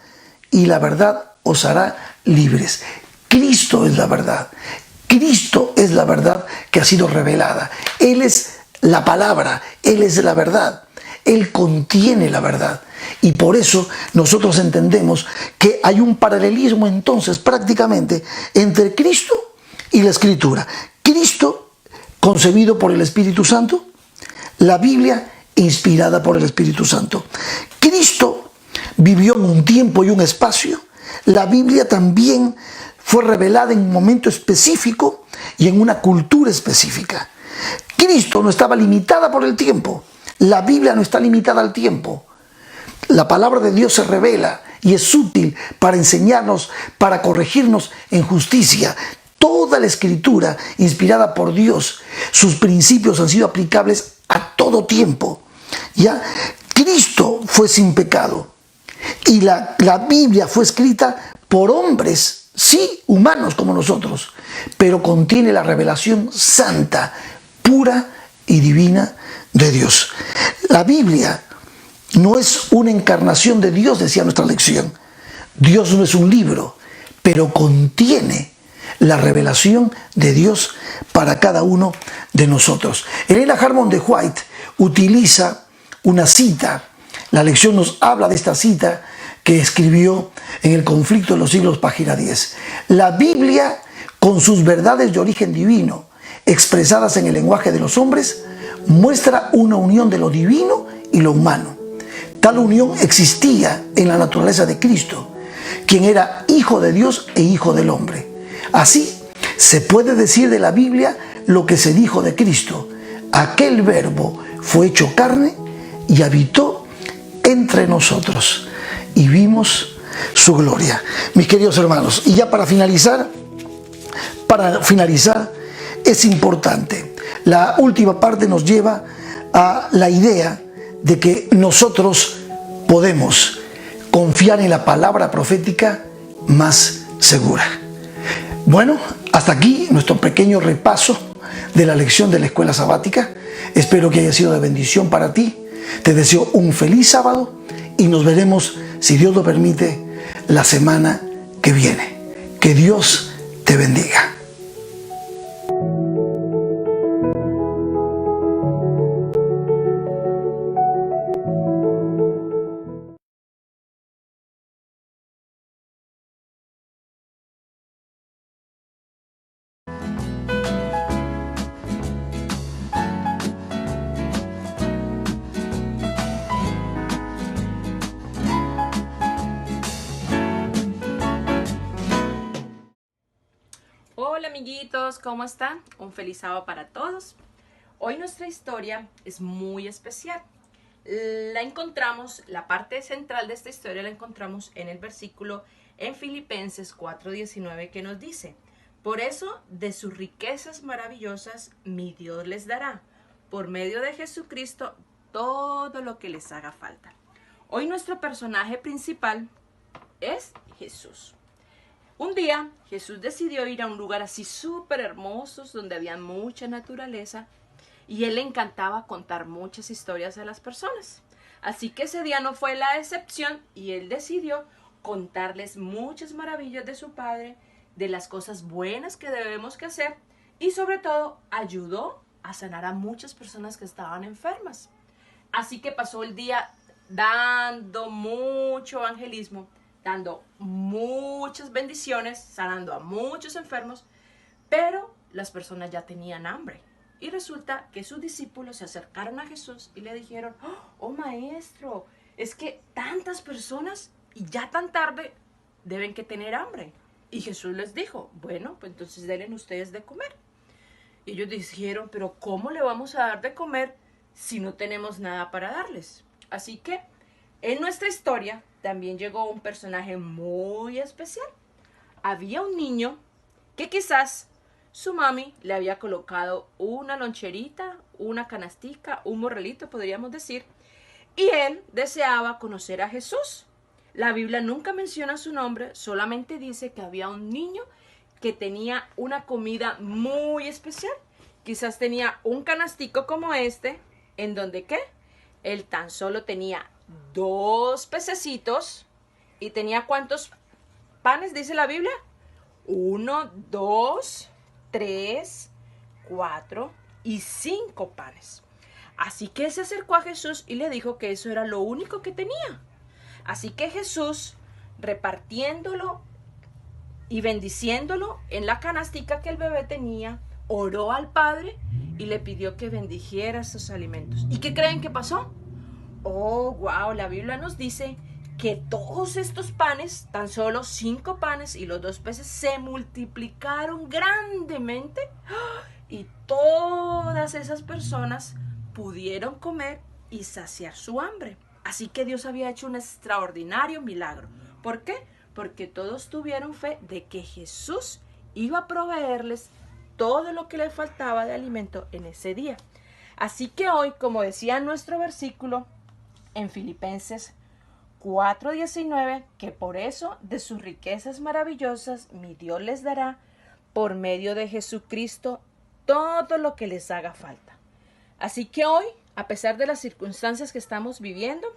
y la verdad os hará libres. Cristo es la verdad. Cristo es la verdad que ha sido revelada. Él es la palabra, Él es la verdad. Él contiene la verdad. Y por eso nosotros entendemos que hay un paralelismo entonces prácticamente entre Cristo y la Escritura. Cristo concebido por el Espíritu Santo, la Biblia inspirada por el Espíritu Santo. Cristo vivió en un tiempo y un espacio. La Biblia también fue revelada en un momento específico y en una cultura específica. Cristo no estaba limitada por el tiempo. La Biblia no está limitada al tiempo. La palabra de Dios se revela y es útil para enseñarnos, para corregirnos en justicia. Toda la Escritura, inspirada por Dios, sus principios han sido aplicables a todo tiempo. ¿Ya? Cristo fue sin pecado y la Biblia fue escrita por hombres, sí, humanos como nosotros, pero contiene la revelación santa, pura y divina de Dios. La Biblia no es una encarnación de Dios, decía nuestra lección. Dios no es un libro, pero contiene la revelación de Dios para cada uno de nosotros. Elena Harmon de White utiliza una cita. La lección nos habla de esta cita que escribió en El conflicto de los siglos, página 10. La Biblia, con sus verdades de origen divino, expresadas en el lenguaje de los hombres, muestra una unión de lo divino y lo humano. Tal unión existía en la naturaleza de Cristo, quien era hijo de Dios e hijo del hombre. Así, se puede decir de la Biblia lo que se dijo de Cristo: aquel verbo fue hecho carne y habitó entre nosotros, y vimos su gloria. Mis queridos hermanos, y ya para finalizar, es importante. La última parte nos lleva a la idea de que nosotros podemos confiar en la palabra profética más segura. Bueno, hasta aquí nuestro pequeño repaso de la lección de la escuela sabática. Espero que haya sido de bendición para ti. Te deseo un feliz sábado y nos veremos, si Dios lo permite, la semana que viene. Que Dios te bendiga. amiguitos, ¿cómo están? Un feliz sábado para todos. Hoy nuestra historia es muy especial. La encontramos, la parte central de esta historia la encontramos en el versículo en Filipenses 4:19 que nos dice: por eso de sus riquezas maravillosas mi Dios les dará, por medio de Jesucristo, todo lo que les haga falta. Hoy nuestro personaje principal es Jesús. Un día Jesús decidió ir a un lugar así súper hermoso, donde había mucha naturaleza, y él le encantaba contar muchas historias a las personas. Así que ese día no fue la excepción, y él decidió contarles muchas maravillas de su Padre, de las cosas buenas que debemos que hacer, y sobre todo ayudó a sanar a muchas personas que estaban enfermas. Así que pasó el día dando mucho evangelismo, dando muchas bendiciones, sanando a muchos enfermos, pero las personas ya tenían hambre. Y resulta que sus discípulos se acercaron a Jesús y le dijeron: oh maestro, es que tantas personas y ya tan tarde deben que tener hambre. Y Jesús les dijo: bueno, pues entonces denle ustedes de comer. Y ellos dijeron: pero ¿cómo le vamos a dar de comer si no tenemos nada para darles? Así que en nuestra historia también llegó un personaje muy especial. Había un niño que quizás su mami le había colocado una loncherita, una canastica, un morralito, podríamos decir, y él deseaba conocer a Jesús. La Biblia nunca menciona su nombre, solamente dice que había un niño que tenía una comida muy especial. Quizás tenía un canastico como este, en donde ¿qué? Él tan solo tenía 2 pececitos y tenía ¿cuántos panes dice la Biblia? 1, 2, 3, 4 y 5 panes. Así que se acercó a Jesús y le dijo que eso era lo único que tenía. Así que Jesús, repartiéndolo y bendiciéndolo en la canastica que el bebé tenía, oró al Padre y le pidió que bendijera esos alimentos. ¿Y qué creen que pasó? Oh, wow, la Biblia nos dice que todos estos panes, tan solo 5 panes y los 2 peces, se multiplicaron grandemente y todas esas personas pudieron comer y saciar su hambre. Así que Dios había hecho un extraordinario milagro. ¿Por qué? Porque todos tuvieron fe de que Jesús iba a proveerles todo lo que les faltaba de alimento en ese día. Así que hoy, como decía nuestro versículo en Filipenses 4:19, que por eso de sus riquezas maravillosas mi Dios les dará, por medio de Jesucristo, todo lo que les haga falta. Así que hoy, a pesar de las circunstancias que estamos viviendo,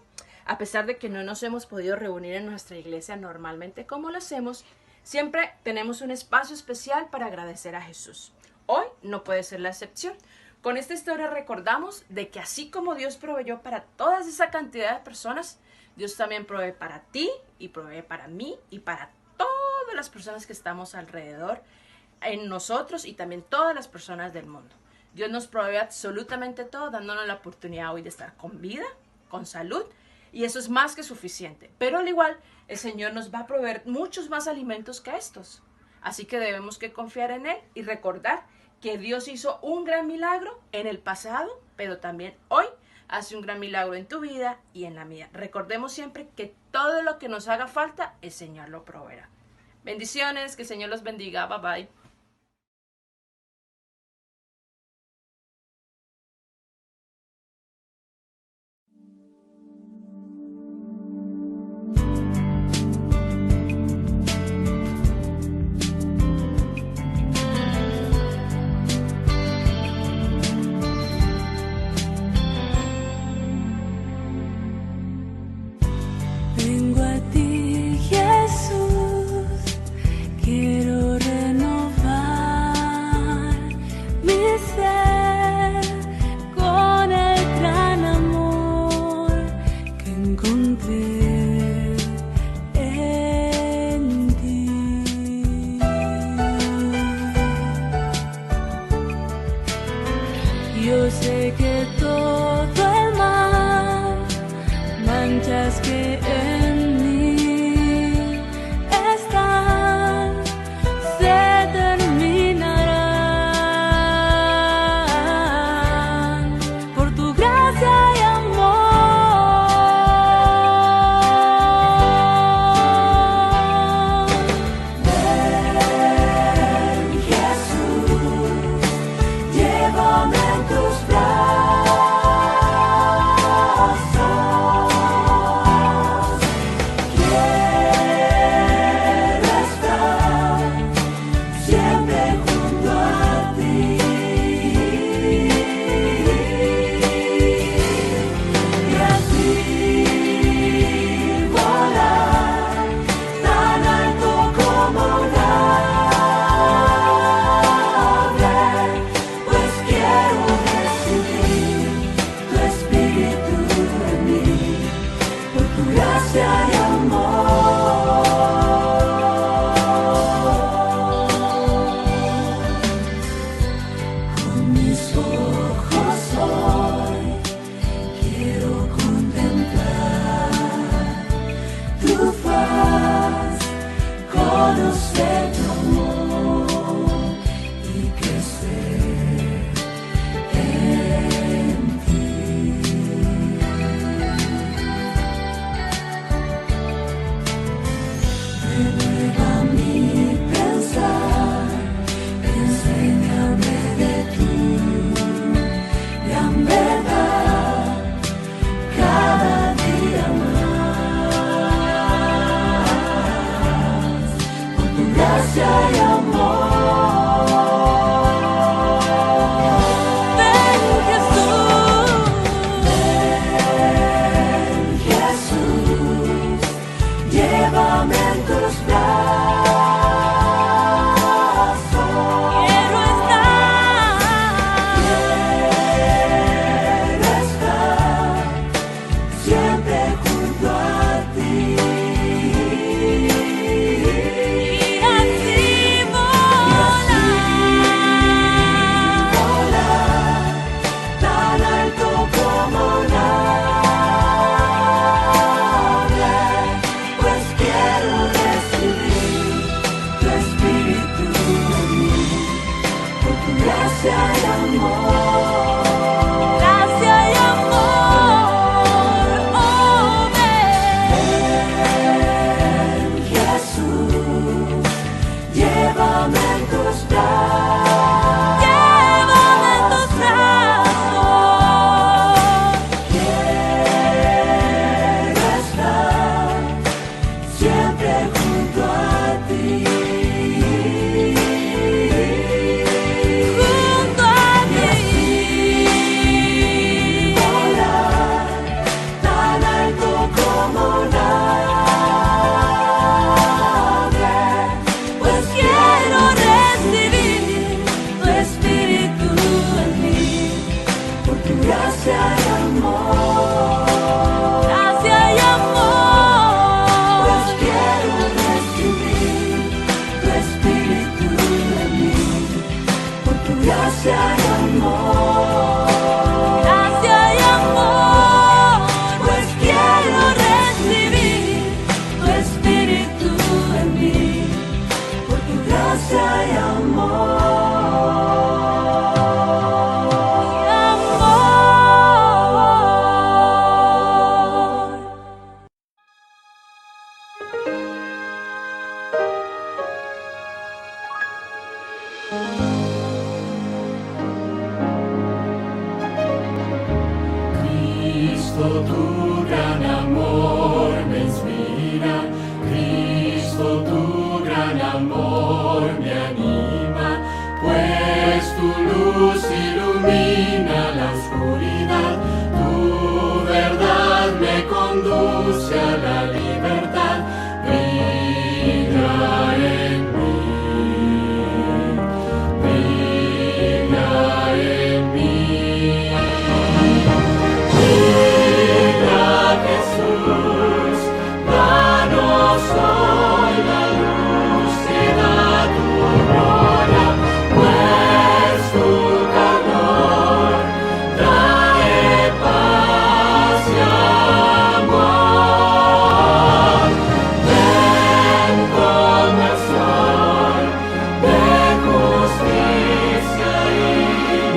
a pesar de que no nos hemos podido reunir en nuestra iglesia normalmente como lo hacemos, siempre tenemos un espacio especial para agradecer a Jesús. Hoy no puede ser la excepción. Con esta historia recordamos de que así como Dios proveyó para toda esa cantidad de personas, Dios también provee para ti y provee para mí y para todas las personas que estamos alrededor en nosotros y también todas las personas del mundo. Dios nos provee absolutamente todo, dándonos la oportunidad hoy de estar con vida, con salud, y eso es más que suficiente. Pero al igual, el Señor nos va a proveer muchos más alimentos que estos. Así que debemos que confiar en Él y recordar que Dios hizo un gran milagro en el pasado, pero también hoy hace un gran milagro en tu vida y en la mía. Recordemos siempre que todo lo que nos haga falta, el Señor lo proveerá. Bendiciones, que el Señor los bendiga. Bye bye. Vengo a ti, Jesús, quiero renovar mi ser con el gran amor que encontré en ti. Yo sé que todo el mal, manchas que en mí están, se terminan. gracia y amor. Con mis ojos hoy quiero contemplar tu faz, conocer tu amor y crecer en ti. Renueva mi pensar, enséñame de ti, y en verdad cada día más, por tu gracia y amor. Ven Jesús, Ven Jesús, llévame en tus brazos. quiero estar. Quiero estar siempre junto a ti. Y así Volar tan alto como nadie, pues quiero recibir tu espíritu en mí, por tu gracia y amor. gracia y amor. Oh, Ven Jesús, llévame en tus brazos. llévame en tus brazos. Quiero estar siempre junto a ti. Junto a ti. Volar tan alto como nadie, pues quiero recibir tu espíritu en mí, por tu gracia y amor. gracia y amor. Pues quiero recibir tu espíritu en mí, por tu gracia y amor. gracia y amor. Pues quiero recibir tu espíritu en mí, por tu gracia y amor. Cristo, tu gran amor me inspira, Cristo, tu gran amor me anima, pues tu luz ilumina la oscuridad, tu verdad me conduce a la libertad, brilla en mí, brilla en mí. Brilla Jesús, danos hoy la luz que da tu gloria, pues tu calor trae paz y amor. Ven como el sol de justicia y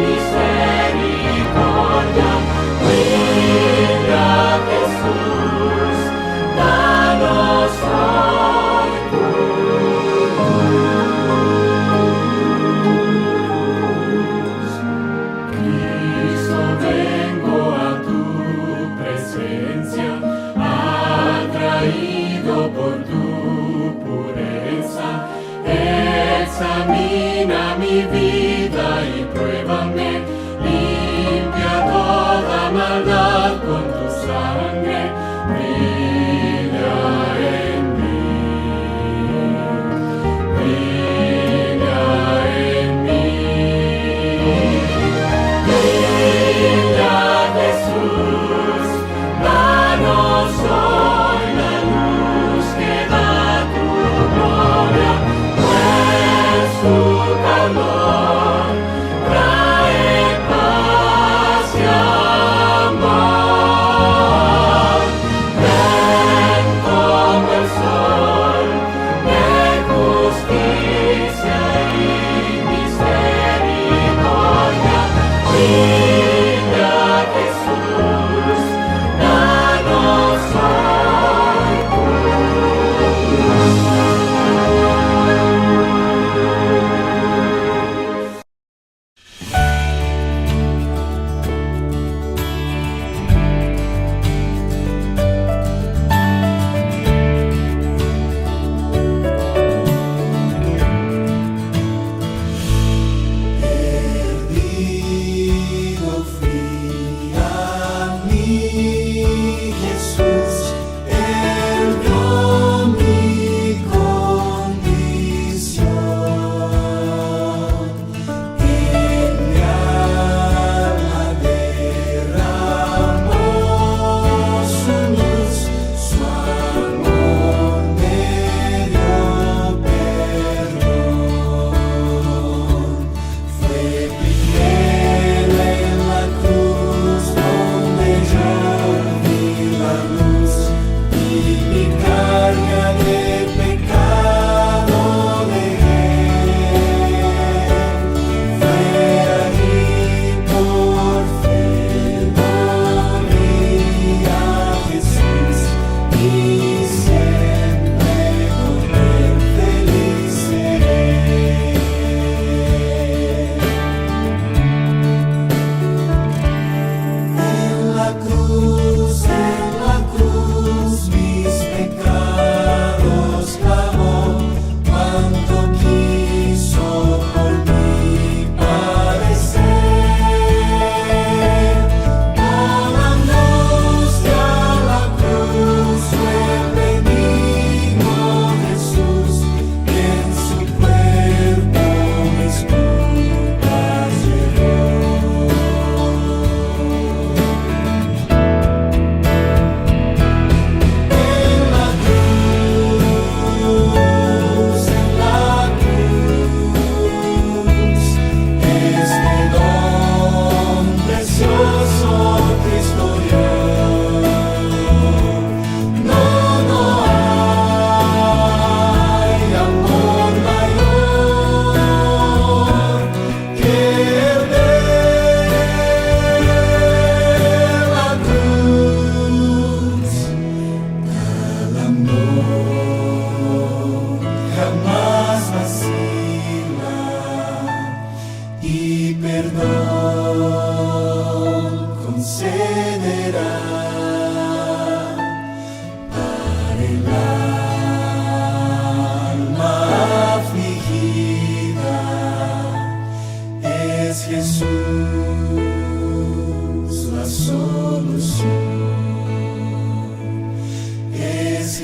misericordia. Brilla Jesús, danos hoy tu luz. Cristo, vengo a tu presencia, atraído por tu pureza. Examina mi vida y pruébame, limpia toda maldad con tu sangre, brilla en mí, brilla en mí. Brilla Jesús, danos hoy la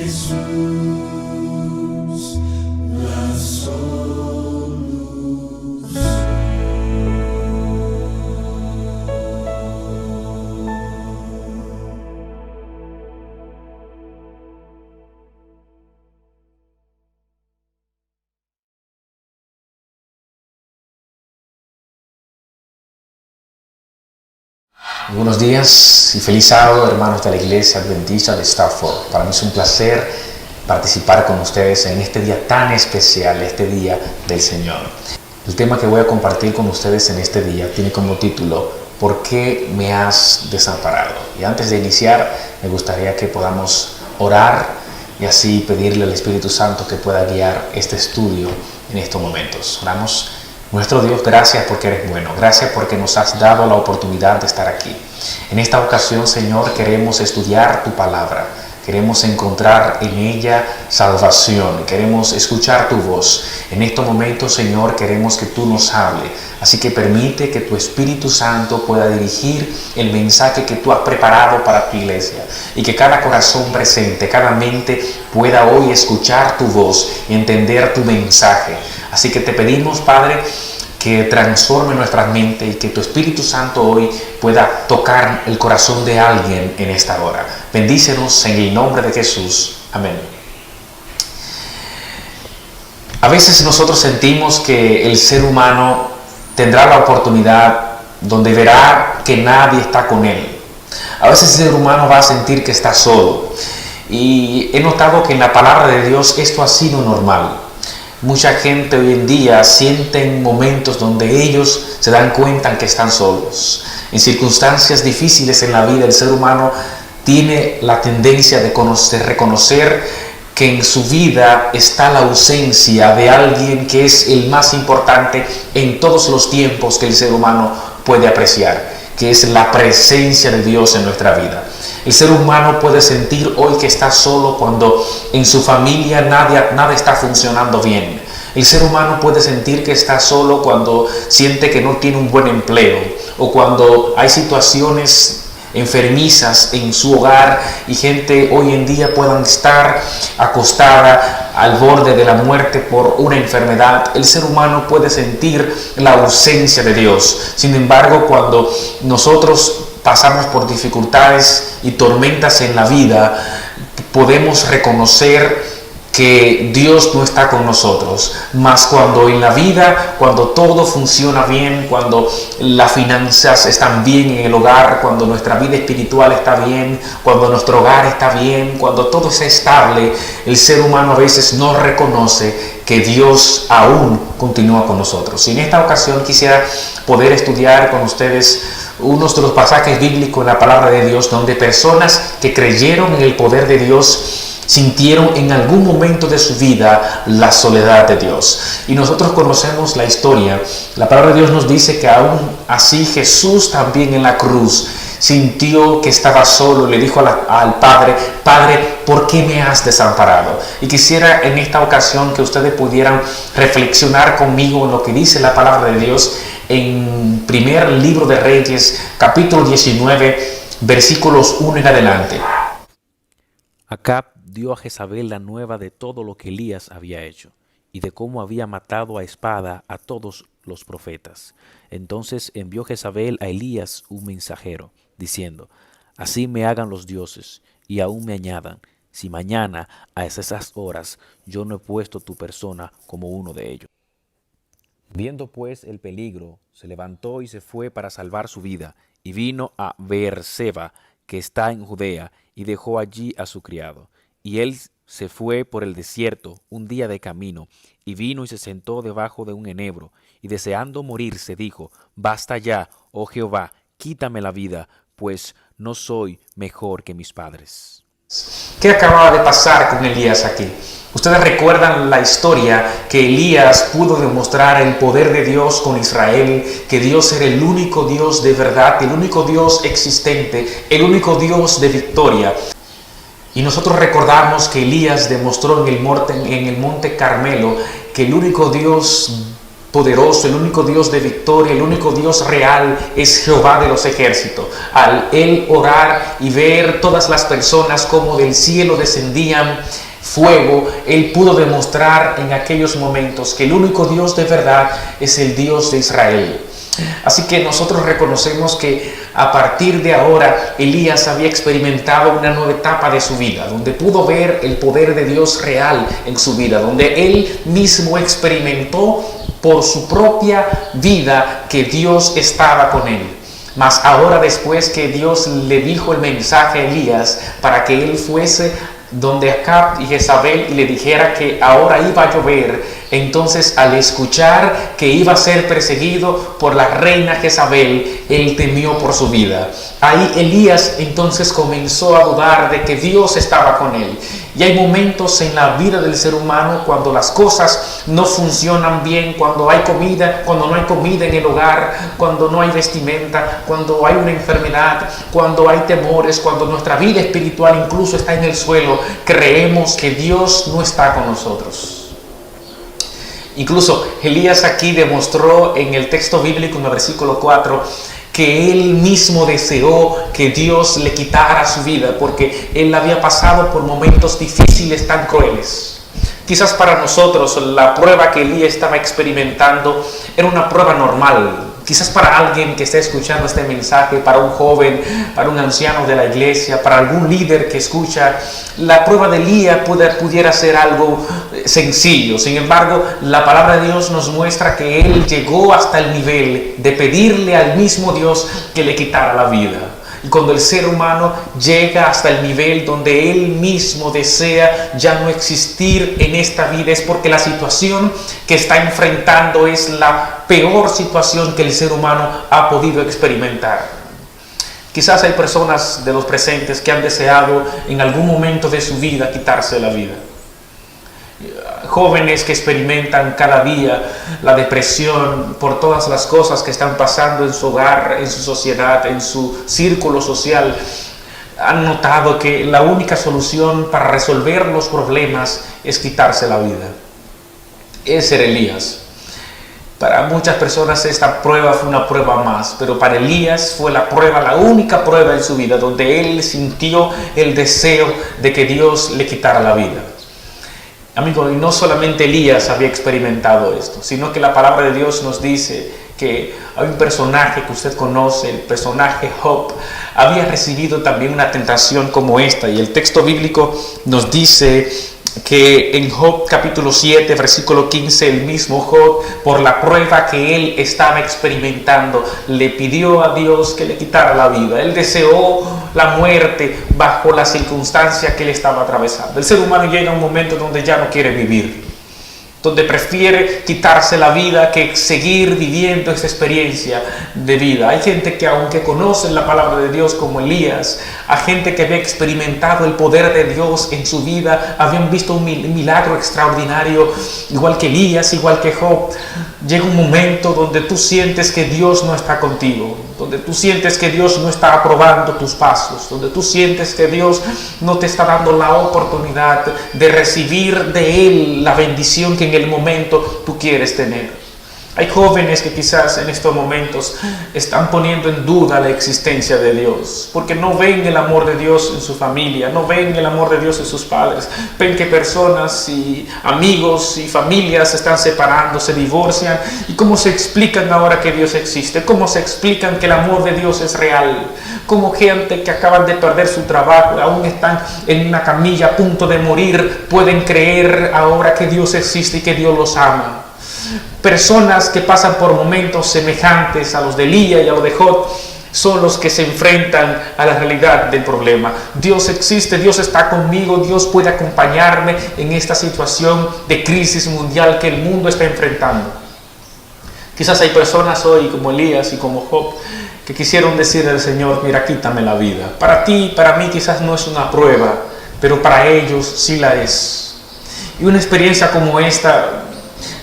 Jesús, la Buenos días y feliz sábado, hermanos de la Iglesia Adventista de Stafford. Para mí es un placer participar con ustedes en este día tan especial, este día del Señor. El tema que voy a compartir con ustedes en este día tiene como título ¿Por qué me has desamparado? Y antes de iniciar, me gustaría que podamos orar y así pedirle al Espíritu Santo que pueda guiar este estudio en estos momentos. Oramos. Nuestro Dios, gracias porque eres bueno, gracias porque nos has dado la oportunidad de estar aquí. En esta ocasión, Señor, queremos estudiar tu palabra, queremos encontrar en ella salvación, queremos escuchar tu voz. En estos momentos, Señor, queremos que tú nos hables, así que permite que tu Espíritu Santo pueda dirigir el mensaje que tú has preparado para tu iglesia y que cada corazón presente, cada mente pueda hoy escuchar tu voz y entender tu mensaje. Así que te pedimos, Padre, que transforme nuestra mente y que tu Espíritu Santo hoy pueda tocar el corazón de alguien en esta hora. Bendícenos en el nombre de Jesús. Amén. A veces nosotros sentimos que el ser humano tendrá la oportunidad donde verá que nadie está con él. A veces el ser humano va a sentir que está solo. Y he notado que en la palabra de Dios esto ha sido normal. Mucha gente hoy en día siente en momentos donde ellos se dan cuenta que están solos. En circunstancias difíciles en la vida, el ser humano tiene la tendencia de reconocer que en su vida está la ausencia de alguien que es el más importante en todos los tiempos que el ser humano puede apreciar, que es la presencia de Dios en nuestra vida. El ser humano puede sentir hoy que está solo cuando en su familia nada está funcionando bien. El ser humano puede sentir que está solo cuando siente que no tiene un buen empleo o cuando hay situaciones enfermizas en su hogar y gente hoy en día puedan estar acostada al borde de la muerte por una enfermedad. El ser humano puede sentir la ausencia de Dios. Sin embargo, cuando nosotros pasamos por dificultades y tormentas en la vida, podemos reconocer que Dios no está con nosotros. Mas cuando en la vida, cuando todo funciona bien, cuando las finanzas están bien en el hogar, cuando nuestra vida espiritual está bien, cuando nuestro hogar está bien, cuando todo está estable, el ser humano a veces no reconoce que Dios aún continúa con nosotros. Y en esta ocasión quisiera poder estudiar con ustedes unos de los pasajes bíblicos en la palabra de Dios donde personas que creyeron en el poder de Dios sintieron en algún momento de su vida la soledad de Dios. Y nosotros conocemos la historia. La palabra de Dios nos dice que aún así Jesús también en la cruz sintió que estaba solo. Le dijo al Padre: Padre, ¿por qué me has desamparado? Y quisiera en esta ocasión que ustedes pudieran reflexionar conmigo en lo que dice la palabra de Dios en primer libro de Reyes, capítulo 19, versículos 1 en adelante. Acab dio a Jezabel la nueva de todo lo que Elías había hecho y de cómo había matado a espada a todos los profetas. Entonces envió Jezabel a Elías un mensajero, diciendo: Así me hagan los dioses y aún me añadan, si mañana a esas horas yo no he puesto tu persona como uno de ellos. Viendo pues el peligro, se levantó y se fue para salvar su vida, y vino a Beerseba, que está en Judea, y dejó allí a su criado. Y él se fue por el desierto un día de camino, y vino y se sentó debajo de un enebro, y deseando morirse dijo: Basta ya, oh Jehová, quítame la vida, pues no soy mejor que mis padres. ¿Qué acababa de pasar con Elías aquí? Ustedes recuerdan la historia que Elías pudo demostrar el poder de Dios con Israel, que Dios era el único Dios de verdad, el único Dios existente, el único Dios de victoria. Y nosotros recordamos que Elías demostró en el monte Carmelo que el único Dios poderoso, el único Dios de victoria, el único Dios real es Jehová de los ejércitos. Al él orar y ver todas las personas como del cielo descendían fuego, él pudo demostrar en aquellos momentos que el único Dios de verdad es el Dios de Israel. Así que nosotros reconocemos que a partir de ahora Elías había experimentado una nueva etapa de su vida, donde pudo ver el poder de Dios real en su vida, donde él mismo experimentó por su propia vida que Dios estaba con él. Mas ahora, después que Dios le dijo el mensaje a Elías para que él fuese donde Acab y Jezabel y le dijera que ahora iba a llover, entonces al escuchar que iba a ser perseguido por la reina Jezabel, él temió por su vida. Ahí Elías entonces comenzó a dudar de que Dios estaba con él. Y hay momentos en la vida del ser humano cuando las cosas no funcionan bien, cuando hay comida, cuando no hay comida en el hogar, cuando no hay vestimenta, cuando hay una enfermedad, cuando hay temores, cuando nuestra vida espiritual incluso está en el suelo, creemos que Dios no está con nosotros. Incluso Elías aquí demostró en el texto bíblico, en el versículo 4, que él mismo deseó que Dios le quitara su vida, porque él había pasado por momentos difíciles tan crueles. Quizás para nosotros la prueba que Elías estaba experimentando era una prueba normal. Quizás para alguien que esté escuchando este mensaje, para un joven, para un anciano de la iglesia, para algún líder que escucha, la prueba de Elías pudiera ser algo sencillo. Sin embargo, la palabra de Dios nos muestra que él llegó hasta el nivel de pedirle al mismo Dios que le quitara la vida. Y cuando el ser humano llega hasta el nivel donde él mismo desea ya no existir en esta vida, es porque la situación que está enfrentando es la peor situación que el ser humano ha podido experimentar. Quizás hay personas de los presentes que han deseado en algún momento de su vida quitarse la vida. Jóvenes que experimentan cada día la depresión por todas las cosas que están pasando en su hogar, en su sociedad, en su círculo social, han notado que la única solución para resolver los problemas es quitarse la vida. Ese era Elías. Para muchas personas esta prueba fue una prueba más, pero para Elías fue la prueba, la única prueba en su vida donde él sintió el deseo de que Dios le quitara la vida. Amigo, y no solamente Elías había experimentado esto, sino que la palabra de Dios nos dice que hay un personaje que usted conoce, el personaje Job, había recibido también una tentación como esta. Y el texto bíblico nos dice que en Job capítulo 7, versículo 15, el mismo Job, por la prueba que él estaba experimentando, le pidió a Dios que le quitara la vida. Él deseó la muerte bajo la circunstancia que él estaba atravesando. El ser humano llega a un momento donde ya no quiere vivir, donde prefiere quitarse la vida que seguir viviendo esta experiencia de vida. Hay gente que, aunque conocen la palabra de Dios como Elías, hay gente que había experimentado el poder de Dios en su vida, habían visto un milagro extraordinario, igual que Elías, igual que Job. Llega un momento donde tú sientes que Dios no está contigo, donde tú sientes que Dios no está aprobando tus pasos, donde tú sientes que Dios no te está dando la oportunidad de recibir de Él la bendición que en el momento tú quieres tener. Hay jóvenes que quizás en estos momentos están poniendo en duda la existencia de Dios, porque no ven el amor de Dios en su familia, no ven el amor de Dios en sus padres. Ven que personas y amigos y familias se están separando, se divorcian. ¿Y cómo se explican ahora que Dios existe? ¿Cómo se explican que el amor de Dios es real? ¿Cómo gente que acaban de perder su trabajo, aún están en una camilla a punto de morir, pueden creer ahora que Dios existe y que Dios los ama? Personas que pasan por momentos semejantes a los de Elías y a los de Job son los que se enfrentan a la realidad del problema. Dios existe, Dios está conmigo, Dios puede acompañarme en esta situación de crisis mundial que el mundo está enfrentando. Quizás hay personas hoy como Elías y como Job que quisieron decirle al Señor: mira, quítame la vida. Para ti, para mí quizás no es una prueba, pero para ellos sí la es. Y una experiencia como esta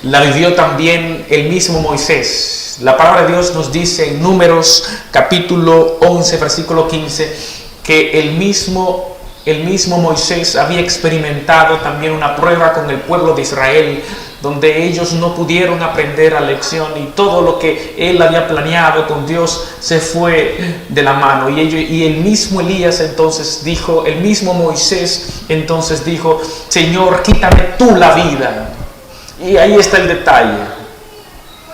la vivió también el mismo Moisés. La palabra de Dios nos dice en Números capítulo 11, versículo 15, que el mismo Moisés había experimentado también una prueba con el pueblo de Israel, donde ellos no pudieron aprender la lección y todo lo que él había planeado con Dios se fue de la mano. Y el mismo Elías entonces dijo, el mismo Moisés entonces dijo, Señor, quítame tú la vida. Y ahí está el detalle.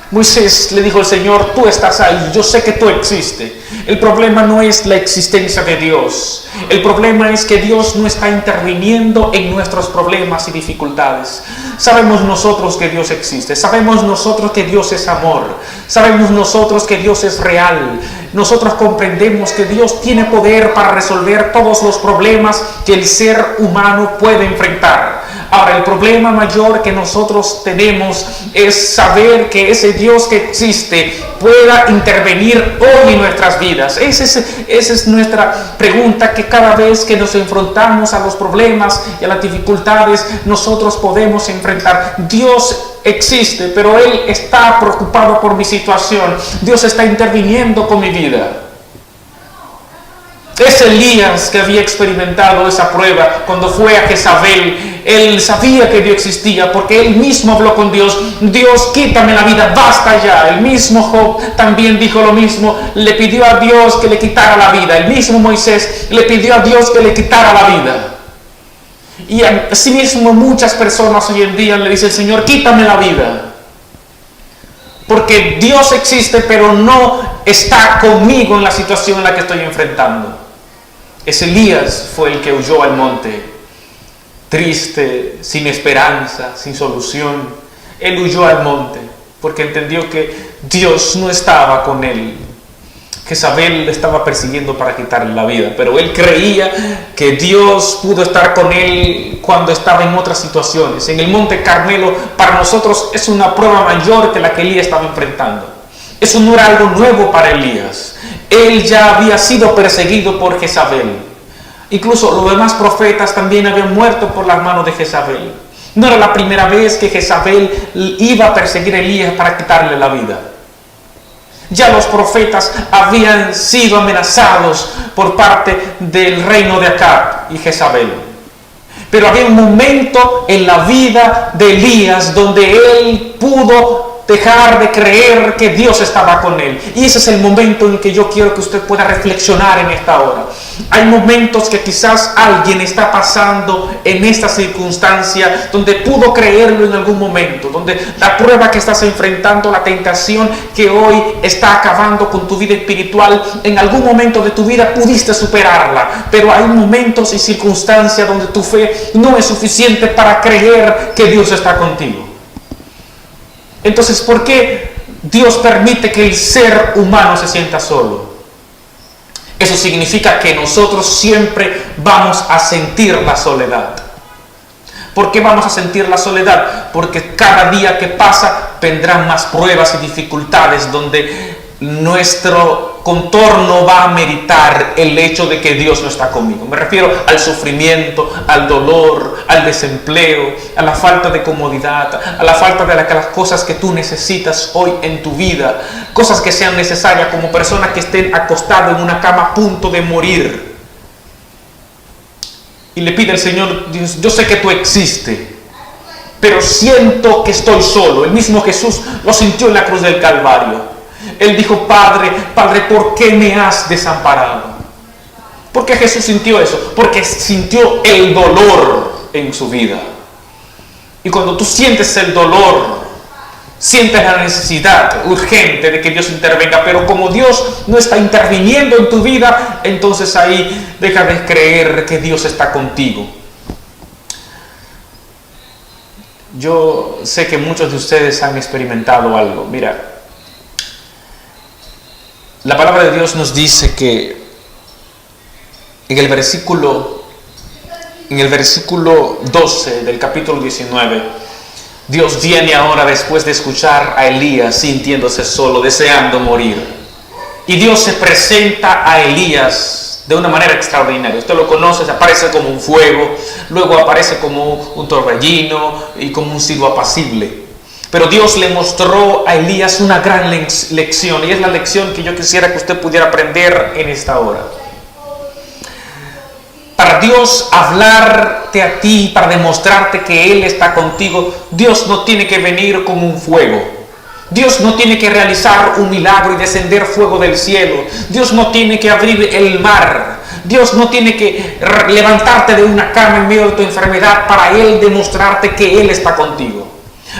Moisés le dijo al Señor, tú estás ahí, yo sé que tú existes. El problema no es la existencia de Dios. El problema es que Dios no está interviniendo en nuestros problemas y dificultades. Sabemos nosotros que Dios existe. Sabemos nosotros que Dios es amor. Sabemos nosotros que Dios es real. Nosotros comprendemos que Dios tiene poder para resolver todos los problemas que el ser humano puede enfrentar. Ahora, el problema mayor que nosotros tenemos es saber que ese Dios que existe pueda intervenir hoy en nuestras vidas. Esa es nuestra pregunta, que cada vez que nos enfrentamos a los problemas y a las dificultades, nosotros podemos enfrentar. Dios existe, pero Él está preocupado por mi situación. Dios está interviniendo con mi vida. Es Elías que había experimentado esa prueba cuando fue a Jezabel. Él sabía que Dios existía porque él mismo habló con Dios. Dios, quítame la vida, basta ya. El mismo Job también dijo lo mismo. Le pidió a Dios que le quitara la vida. El mismo Moisés le pidió a Dios que le quitara la vida. Y asimismo muchas personas hoy en día le dicen, Señor, quítame la vida. Porque Dios existe, pero no está conmigo en la situación en la que estoy enfrentando. Ese Elías fue el que huyó al monte, triste, sin esperanza, sin solución. Él huyó al monte porque entendió que Dios no estaba con él. Jezabel le estaba persiguiendo para quitarle la vida, pero él creía que Dios pudo estar con él cuando estaba en otras situaciones. En el monte Carmelo, para nosotros es una prueba mayor que la que Elías estaba enfrentando. Eso no era algo nuevo para Elías. Él ya había sido perseguido por Jezabel. Incluso los demás profetas también habían muerto por las manos de Jezabel. No era la primera vez que Jezabel iba a perseguir a Elías para quitarle la vida. Ya los profetas habían sido amenazados por parte del reino de Acab y Jezabel. Pero había un momento en la vida de Elías donde él pudo dejar de creer que Dios estaba con él. Y ese es el momento en el que yo quiero que usted pueda reflexionar en esta hora. Hay momentos que quizás alguien está pasando en esta circunstancia donde pudo creerlo en algún momento, donde la prueba que estás enfrentando, la tentación que hoy está acabando con tu vida espiritual, en algún momento de tu vida pudiste superarla, pero hay momentos y circunstancias donde tu fe no es suficiente para creer que Dios está contigo. Entonces, ¿por qué Dios permite que el ser humano se sienta solo? Eso significa que nosotros siempre vamos a sentir la soledad. ¿Por qué vamos a sentir la soledad? Porque cada día que pasa vendrán más pruebas y dificultades donde nuestro contorno va a meditar el hecho de que Dios no está conmigo. Me refiero al sufrimiento, al dolor, al desempleo, a la falta de comodidad, a la falta de las cosas que tú necesitas hoy en tu vida, cosas que sean necesarias, como personas que estén acostadas en una cama a punto de morir. Y le pide al Señor, Dios, yo sé que tú existes, pero siento que estoy solo. El mismo Jesús lo sintió en la cruz del Calvario. Él dijo, Padre, ¿por qué me has desamparado? ¿Por qué Jesús sintió eso? Porque sintió el dolor en su vida. Y cuando tú sientes el dolor, sientes la necesidad urgente de que Dios intervenga, pero como Dios no está interviniendo en tu vida, entonces ahí deja de creer que Dios está contigo. Yo sé que muchos de ustedes han experimentado algo. Mira, la palabra de Dios nos dice que en el versículo 12 del capítulo 19, Dios viene ahora después de escuchar a Elías sintiéndose solo, deseando morir. Y Dios se presenta a Elías de una manera extraordinaria. Usted lo conoce, aparece como un fuego, luego aparece como un torbellino y como un silbo apacible. Pero Dios le mostró a Elías una gran lección, y es la lección que yo quisiera que usted pudiera aprender en esta hora. Para Dios hablarte a ti, para demostrarte que Él está contigo, Dios no tiene que venir con un fuego. Dios no tiene que realizar un milagro y descender fuego del cielo. Dios no tiene que abrir el mar. Dios no tiene que levantarte de una cama en medio de tu enfermedad para Él demostrarte que Él está contigo.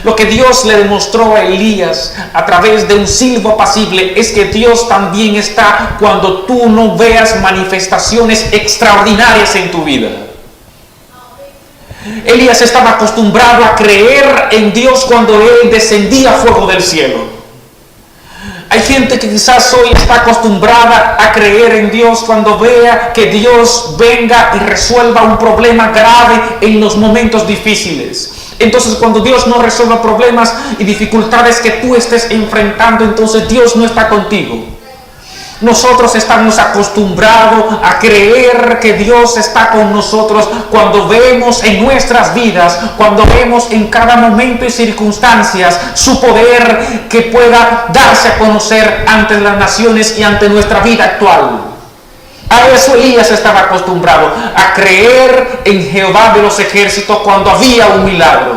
Lo que Dios le demostró a Elías a través de un silbo apacible es que Dios también está cuando tú no veas manifestaciones extraordinarias en tu vida. Elías estaba acostumbrado a creer en Dios cuando Él descendía fuego del cielo. Hay gente que quizás hoy está acostumbrada a creer en Dios cuando vea que Dios venga y resuelva un problema grave en los momentos difíciles. Entonces, cuando Dios no resuelva problemas y dificultades que tú estés enfrentando, entonces Dios no está contigo. Nosotros estamos acostumbrados a creer que Dios está con nosotros cuando vemos en nuestras vidas, cuando vemos en cada momento y circunstancias su poder que pueda darse a conocer ante las naciones y ante nuestra vida actual. A eso Elías estaba acostumbrado, a creer en Jehová de los ejércitos cuando había un milagro.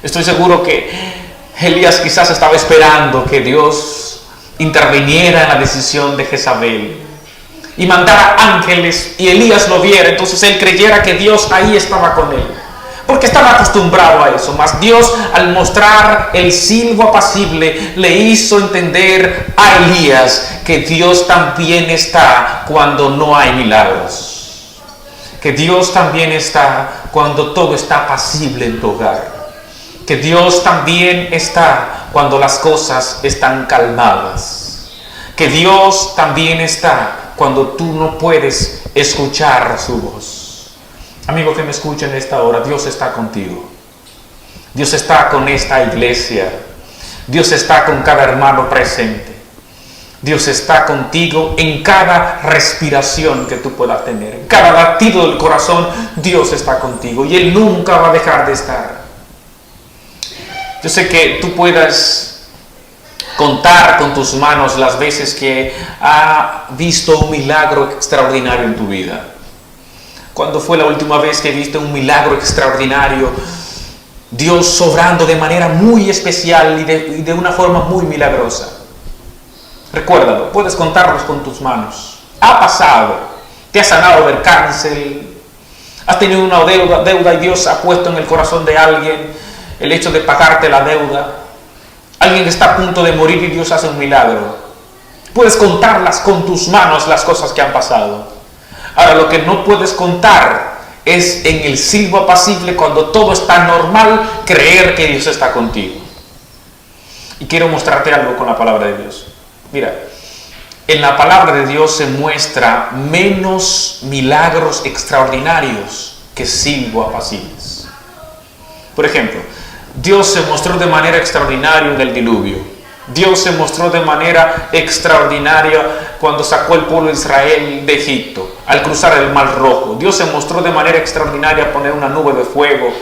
Estoy seguro que Elías quizás estaba esperando que Dios interviniera en la decisión de Jezabel y mandara ángeles y Elías lo viera, entonces él creyera que Dios ahí estaba con él, porque estaba acostumbrado a eso. Mas Dios, al mostrar el silbo apacible, le hizo entender a Elías que Dios también está cuando no hay milagros, que Dios también está cuando todo está apacible en tu hogar, que Dios también está cuando las cosas están calmadas, que Dios también está cuando tú no puedes escuchar su voz. Amigo que me escucha en esta hora, Dios está contigo. Dios está con esta iglesia. Dios está con cada hermano presente. Dios está contigo en cada respiración que tú puedas tener, en cada latido del corazón. Dios está contigo y Él nunca va a dejar de estar. Yo sé que tú puedas contar con tus manos las veces que has visto un milagro extraordinario en tu vida. ¿Cuándo fue la última vez que viste un milagro extraordinario? Dios sobrando de manera muy especial y de una forma muy milagrosa. Recuérdalo, puedes contarlos con tus manos. Ha pasado, te has sanado del cáncer, has tenido una deuda y Dios ha puesto en el corazón de alguien el hecho de pagarte la deuda. Alguien que está a punto de morir y Dios hace un milagro. Puedes contarlas con tus manos las cosas que han pasado. Ahora, lo que no puedes contar es en el silbo apacible, cuando todo está normal, creer que Dios está contigo. Y quiero mostrarte algo con la palabra de Dios. Mira, en la palabra de Dios se muestra menos milagros extraordinarios que silbo apacibles. Por ejemplo, Dios se mostró de manera extraordinaria en el diluvio. Dios se mostró de manera extraordinaria cuando sacó el pueblo de Israel de Egipto, al cruzar el Mar Rojo. Dios se mostró de manera extraordinaria al poner una nube de fuego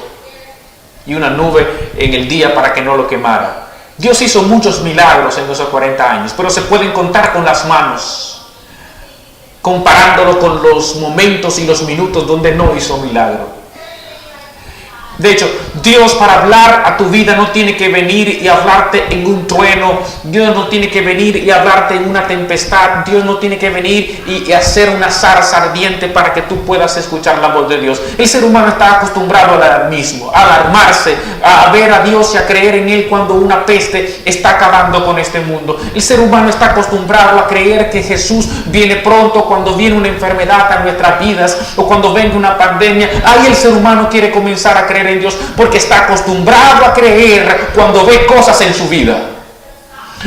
y una nube en el día para que no lo quemara. Dios hizo muchos milagros en esos 40 años, pero se pueden contar con las manos, comparándolo con los momentos y los minutos donde no hizo milagro. De hecho, Dios, para hablar a tu vida, no tiene que venir y hablarte en un trueno. Dios no tiene que venir y hablarte en una tempestad. Dios no tiene que venir y hacer una zarza ardiente para que tú puedas escuchar la voz de Dios. El ser humano está acostumbrado al alarmismo, a alarmarse, a ver a Dios y a creer en Él cuando una peste está acabando con este mundo. El ser humano está acostumbrado a creer que Jesús viene pronto, cuando viene una enfermedad a nuestras vidas o cuando venga una pandemia. Ahí el ser humano quiere comenzar a creer en Dios porque está acostumbrado a creer cuando ve cosas en su vida.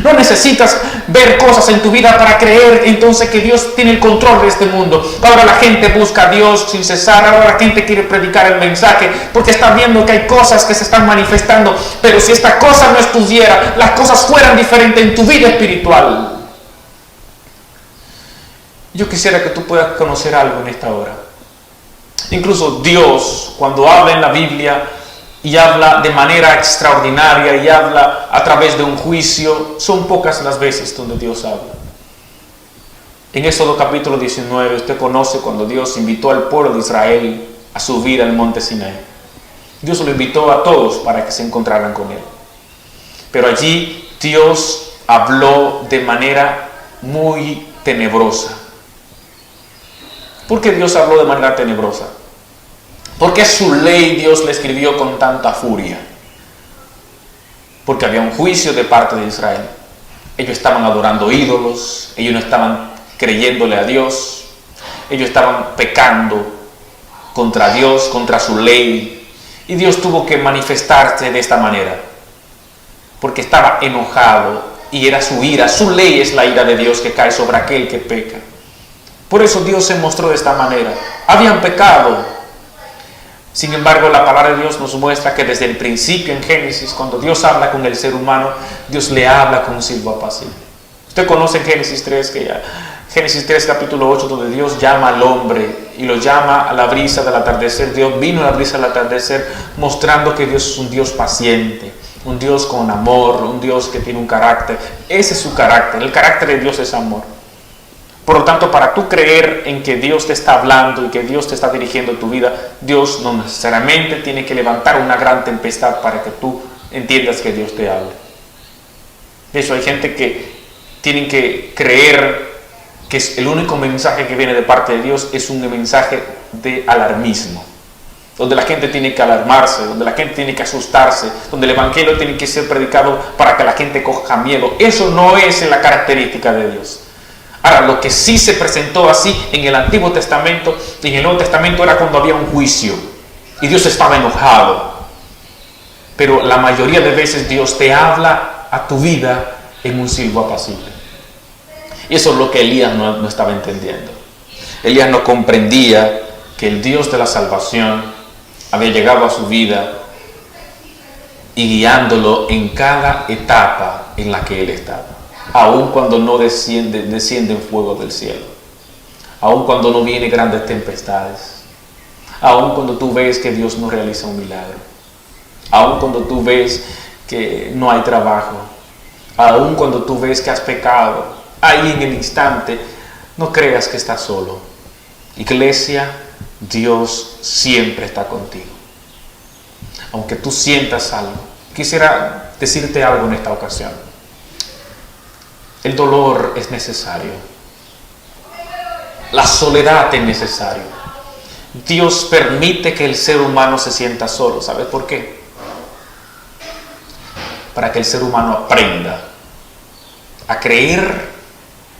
No necesitas ver cosas en tu vida para creer entonces que Dios tiene el control de este mundo. Ahora la gente busca a Dios sin cesar. Ahora la gente quiere predicar el mensaje porque está viendo que hay cosas que se están manifestando. Pero si esta cosa no estuviera, las cosas fueran diferentes en tu vida espiritual. Yo quisiera que tú puedas conocer algo en esta hora. Incluso Dios, cuando habla en la Biblia y habla de manera extraordinaria y habla a través de un juicio, son pocas las veces donde Dios habla. En Éxodo capítulo 19, usted conoce cuando Dios invitó al pueblo de Israel a subir al monte Sinaí. Dios lo invitó a todos para que se encontraran con Él. Pero allí Dios habló de manera muy tenebrosa. ¿Por qué Dios habló de manera tenebrosa? ¿Por qué su ley Dios le escribió con tanta furia? Porque había un juicio de parte de Israel. Ellos estaban adorando ídolos, ellos no estaban creyéndole a Dios, ellos estaban pecando contra Dios, contra su ley, y Dios tuvo que manifestarse de esta manera, porque estaba enojado y era su ira. Su ley es la ira de Dios que cae sobre aquel que peca. Por eso Dios se mostró de esta manera. Habían pecado. Sin embargo, la palabra de Dios nos muestra que desde el principio en Génesis, cuando Dios habla con el ser humano, Dios le habla con un silbo apacible. Usted conoce en Génesis 3, Génesis 3 capítulo 8, donde Dios llama al hombre y lo llama a la brisa del atardecer. Dios vino a la brisa del atardecer mostrando que Dios es un Dios paciente, un Dios con amor, un Dios que tiene un carácter. Ese es su carácter. El carácter de Dios es amor. Por lo tanto, para tú creer en que Dios te está hablando y que Dios te está dirigiendo tu vida, Dios no necesariamente tiene que levantar una gran tempestad para que tú entiendas que Dios te habla. De hecho, hay gente que tienen que creer que el único mensaje que viene de parte de Dios es un mensaje de alarmismo, donde la gente tiene que alarmarse, donde la gente tiene que asustarse, donde el evangelio tiene que ser predicado para que la gente coja miedo. Eso no es la característica de Dios. Ahora, lo que sí se presentó así en el Antiguo Testamento y en el Nuevo Testamento era cuando había un juicio y Dios estaba enojado. Pero la mayoría de veces Dios te habla a tu vida en un silbo apacible. Y eso es lo que Elías no estaba entendiendo. Elías no comprendía que el Dios de la salvación había llegado a su vida y guiándolo en cada etapa en la que él estaba. Aun cuando no desciende fuego del cielo, aun cuando no vienen grandes tempestades, aun cuando tú ves que Dios no realiza un milagro, aun cuando tú ves que no hay trabajo, aun cuando tú ves que has pecado, ahí en el instante, no creas que estás solo. Iglesia, Dios siempre está contigo. Aunque tú sientas algo, quisiera decirte algo en esta ocasión. El dolor es necesario. La soledad es necesaria. Dios permite que el ser humano se sienta solo. ¿Sabes por qué? Para que el ser humano aprenda a creer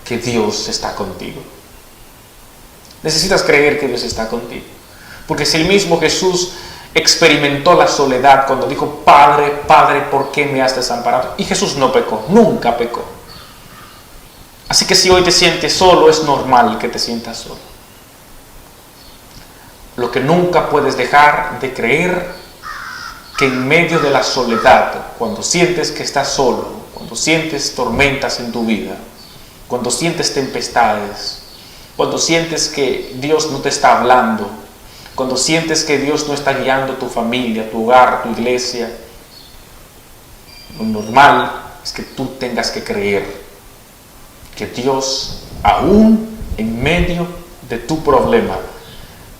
que Dios está contigo. Necesitas creer que Dios está contigo. Porque si el mismo Jesús experimentó la soledad cuando dijo: Padre, Padre, ¿por qué me has desamparado? Y Jesús no pecó, nunca pecó. Así que si hoy te sientes solo, es normal que te sientas solo. Lo que nunca puedes dejar de creer, que en medio de la soledad, cuando sientes que estás solo, cuando sientes tormentas en tu vida, cuando sientes tempestades, cuando sientes que Dios no te está hablando, cuando sientes que Dios no está guiando tu familia, tu hogar, tu iglesia, lo normal es que tú tengas que creer que Dios, aún en medio de tu problema,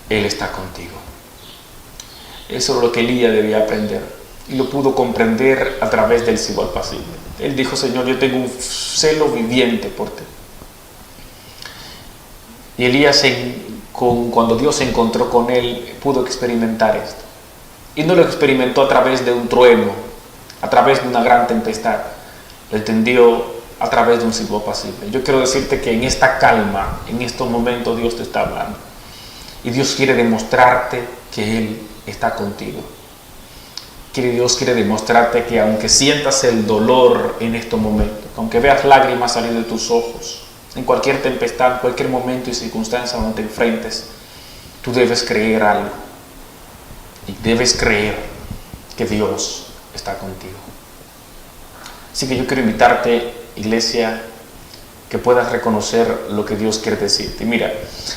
Él está contigo. Eso es lo que Elías debía aprender, y lo pudo comprender a través del silbo apacible. Él dijo: Señor, yo tengo un celo viviente por ti. Y Elías, cuando Dios se encontró con él, pudo experimentar esto. Y no lo experimentó a través de un trueno, a través de una gran tempestad. Lo entendió a través de un silbo apacible. Yo quiero decirte que en esta calma, en estos momentos, Dios te está hablando. Y Dios quiere demostrarte que Él está contigo. Dios quiere demostrarte que aunque sientas el dolor en estos momentos, aunque veas lágrimas salir de tus ojos, en cualquier tempestad, cualquier momento y circunstancia donde te enfrentes, tú debes creer algo. Y debes creer que Dios está contigo. Así que yo quiero invitarte, iglesia, que puedas reconocer lo que Dios quiere decirte. Mira,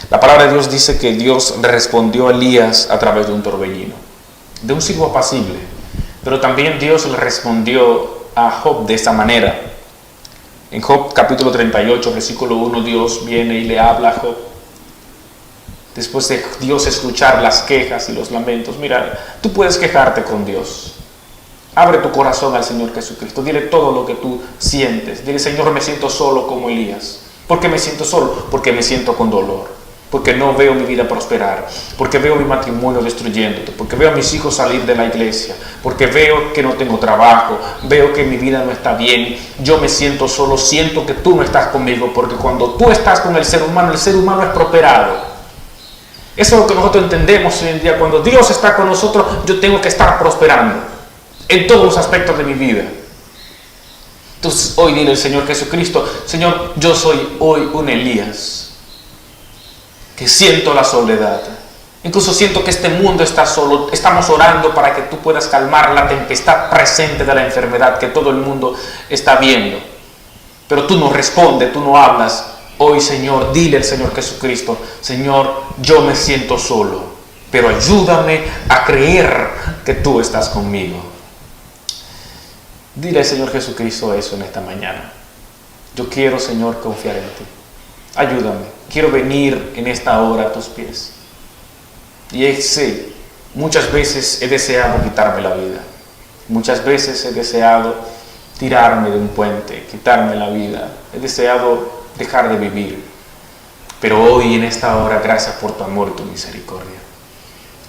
la palabra de Dios dice que Dios le respondió a Elías a través de un torbellino, de un silbo apacible. Pero también Dios le respondió a Job de esta manera. En Job capítulo 38, versículo 1, Dios viene y le habla a Job. Después de Dios escuchar las quejas y los lamentos, mira, tú puedes quejarte con Dios. Abre tu corazón al Señor Jesucristo. Dile todo lo que tú sientes. Dile, Señor, me siento solo como Elías. ¿Por qué me siento solo? Porque me siento con dolor. Porque no veo mi vida prosperar. Porque veo mi matrimonio destruyéndose. Porque veo a mis hijos salir de la iglesia. Porque veo que no tengo trabajo. Veo que mi vida no está bien. Yo me siento solo. Siento que tú no estás conmigo. Porque cuando tú estás con el ser humano es prosperado. Eso es lo que nosotros entendemos hoy en día. Cuando Dios está con nosotros, yo tengo que estar prosperando en todos los aspectos de mi vida. Entonces hoy dile al Señor Jesucristo, Señor, yo soy hoy un Elías que siento la soledad. Incluso siento que este mundo está solo. Estamos orando para que tú puedas calmar la tempestad presente de la enfermedad que todo el mundo está viendo. Pero tú no respondes, tú no hablas. Hoy, Señor, dile al Señor Jesucristo, Señor, yo me siento solo, pero ayúdame a creer que tú estás conmigo. Dile al Señor Jesucristo eso en esta mañana. Yo quiero, Señor, confiar en ti. Ayúdame. Quiero venir en esta hora a tus pies. Y sé, muchas veces he deseado quitarme la vida. Muchas veces he deseado tirarme de un puente, quitarme la vida. He deseado dejar de vivir. Pero hoy en esta hora, gracias por tu amor y tu misericordia.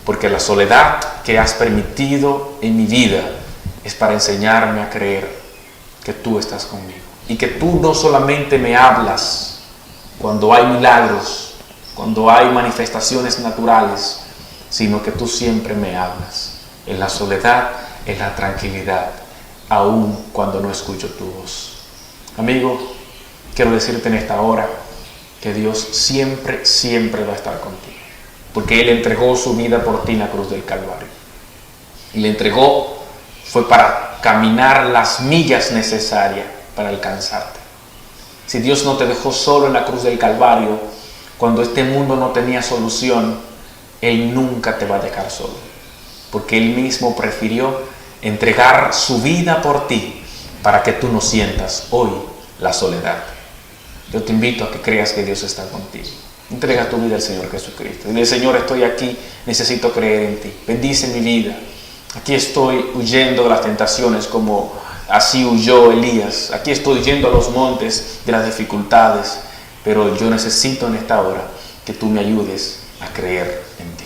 Porque la soledad que has permitido en mi vida es para enseñarme a creer que tú estás conmigo. Y que tú no solamente me hablas cuando hay milagros, cuando hay manifestaciones naturales, sino que tú siempre me hablas en la soledad, en la tranquilidad, aun cuando no escucho tu voz. Amigo, quiero decirte en esta hora que Dios siempre, siempre va a estar contigo. Porque Él entregó su vida por ti en la cruz del Calvario. Y le entregó fue para caminar las millas necesarias para alcanzarte. Si Dios no te dejó solo en la cruz del Calvario, cuando este mundo no tenía solución, Él nunca te va a dejar solo. Porque Él mismo prefirió entregar su vida por ti para que tú no sientas hoy la soledad. Yo te invito a que creas que Dios está contigo. Entrega tu vida al Señor Jesucristo. Dile, Señor, estoy aquí, necesito creer en ti. Bendice mi vida. Aquí estoy huyendo de las tentaciones como así huyó Elías. Aquí estoy yendo a los montes de las dificultades. Pero yo necesito en esta hora que tú me ayudes a creer en ti.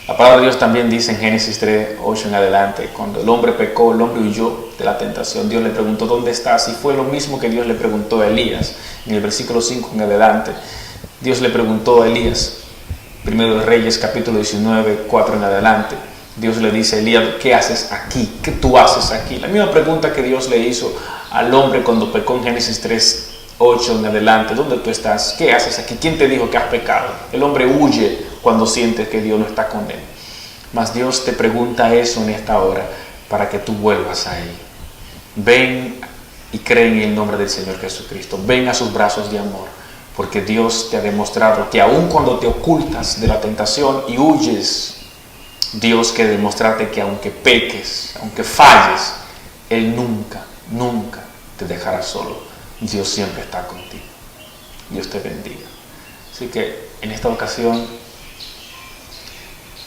La palabra de Dios también dice en Génesis 3:8 en adelante, cuando el hombre pecó, el hombre huyó de la tentación. Dios le preguntó, ¿dónde estás? Y fue lo mismo que Dios le preguntó a Elías. En el versículo 5 en adelante, Dios le preguntó a Elías, Primero de Reyes, capítulo 19, 4 en adelante. Dios le dice a Elías, ¿qué haces aquí? ¿Qué tú haces aquí? La misma pregunta que Dios le hizo al hombre cuando pecó en Génesis 3:8 en adelante. ¿Dónde tú estás? ¿Qué haces aquí? ¿Quién te dijo que has pecado? El hombre huye cuando siente que Dios no está con él. Mas Dios te pregunta eso en esta hora para que tú vuelvas a Él. Ven y cree en el nombre del Señor Jesucristo. Ven a sus brazos de amor, porque Dios te ha demostrado que aun cuando te ocultas de la tentación y huyes, Dios quiere demostrarte que aunque peques, aunque falles, Él nunca, nunca te dejará solo. Dios siempre está contigo. Dios te bendiga. Así que en esta ocasión,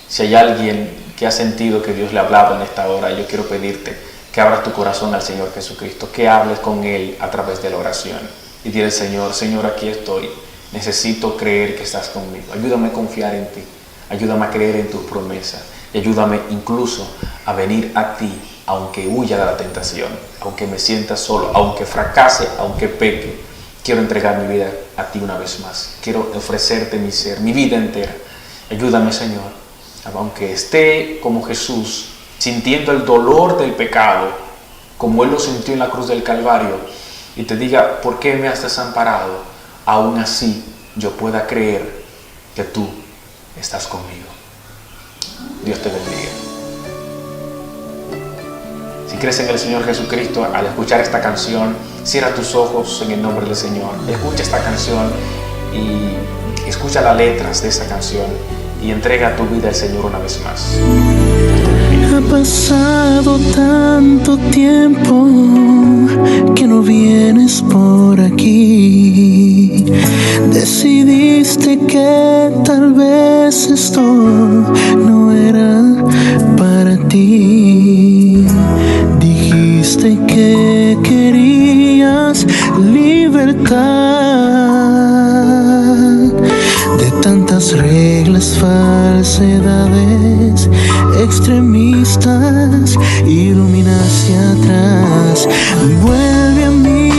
si hay alguien que ha sentido que Dios le ha hablado en esta hora, yo quiero pedirte que abras tu corazón al Señor Jesucristo, que hables con Él a través de la oración y dile al Señor, Señor, aquí estoy, necesito creer que estás conmigo, ayúdame a confiar en ti, ayúdame a creer en tus promesas y ayúdame incluso a venir a ti, aunque huya de la tentación, aunque me sienta solo, aunque fracase, aunque peque. Quiero entregar mi vida a ti una vez más, quiero ofrecerte mi ser, mi vida entera. Ayúdame, Señor, aunque esté como Jesús, sintiendo el dolor del pecado, como Él lo sintió en la cruz del Calvario, y te diga, ¿por qué me has desamparado? Aún así, yo pueda creer que tú estás conmigo. Dios te bendiga. Si crees en el Señor Jesucristo, al escuchar esta canción, cierra tus ojos en el nombre del Señor. Escucha esta canción y escucha las letras de esta canción y entrega tu vida al Señor una vez más. Ha pasado tanto tiempo que no vienes por aquí. Decidiste que tal vez esto no era para ti. Dijiste que querías libertad de tantas reglas, falsedades, extremistas, ilumina hacia atrás. Vuelve a mí,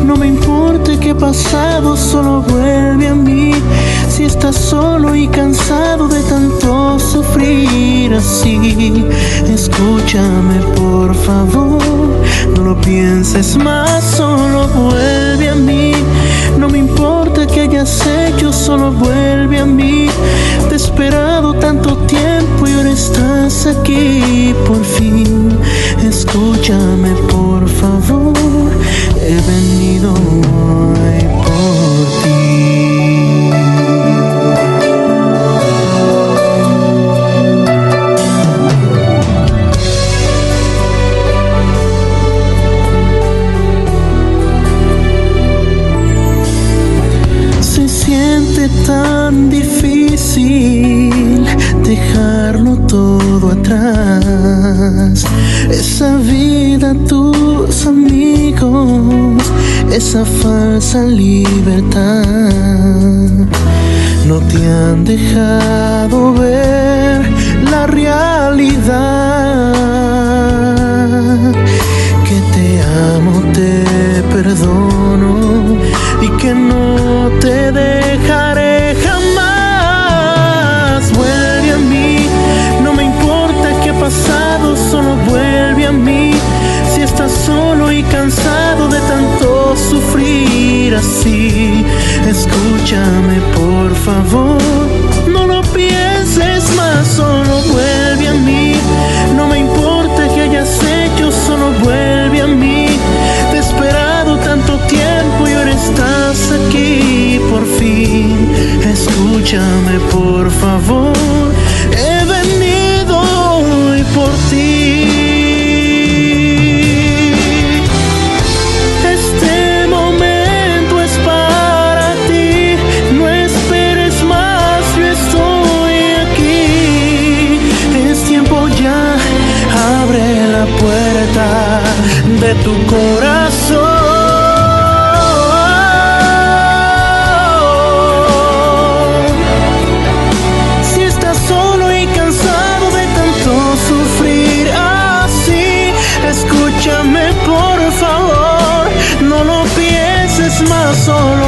no me importa qué ha pasado, solo vuelve a mí. Si estás solo y cansado de tanto sufrir así, escúchame por favor, no lo pienses más, solo vuelve a mí. No me importa qué hayas hecho, solo vuelve a mí. Te he esperado tanto tiempo y ahora estás aquí por fin. Escúchame por favor, he venido hoy por ti. Tan difícil dejarlo todo atrás, esa vida, tus amigos, esa falsa libertad, no te han dejado ver la realidad, que te amo, te perdono y que no te dejaré jamás. Vuelve a mí, no me importa qué ha pasado, solo vuelve a mí. Si estás solo y cansado de tanto sufrir así, escúchame por favor, no lo pienses más, solo vuelve a mí. No me importa qué hayas hecho, solo vuelve a mí. Te he esperado tanto tiempo y ahora estás aquí por fin. Escúchame por favor, he venido hoy por ti. Este momento es para ti, no esperes más, yo estoy aquí. Es tiempo ya, abre la puerta de tu corazón. Escúchame por favor, no lo pienses más, solo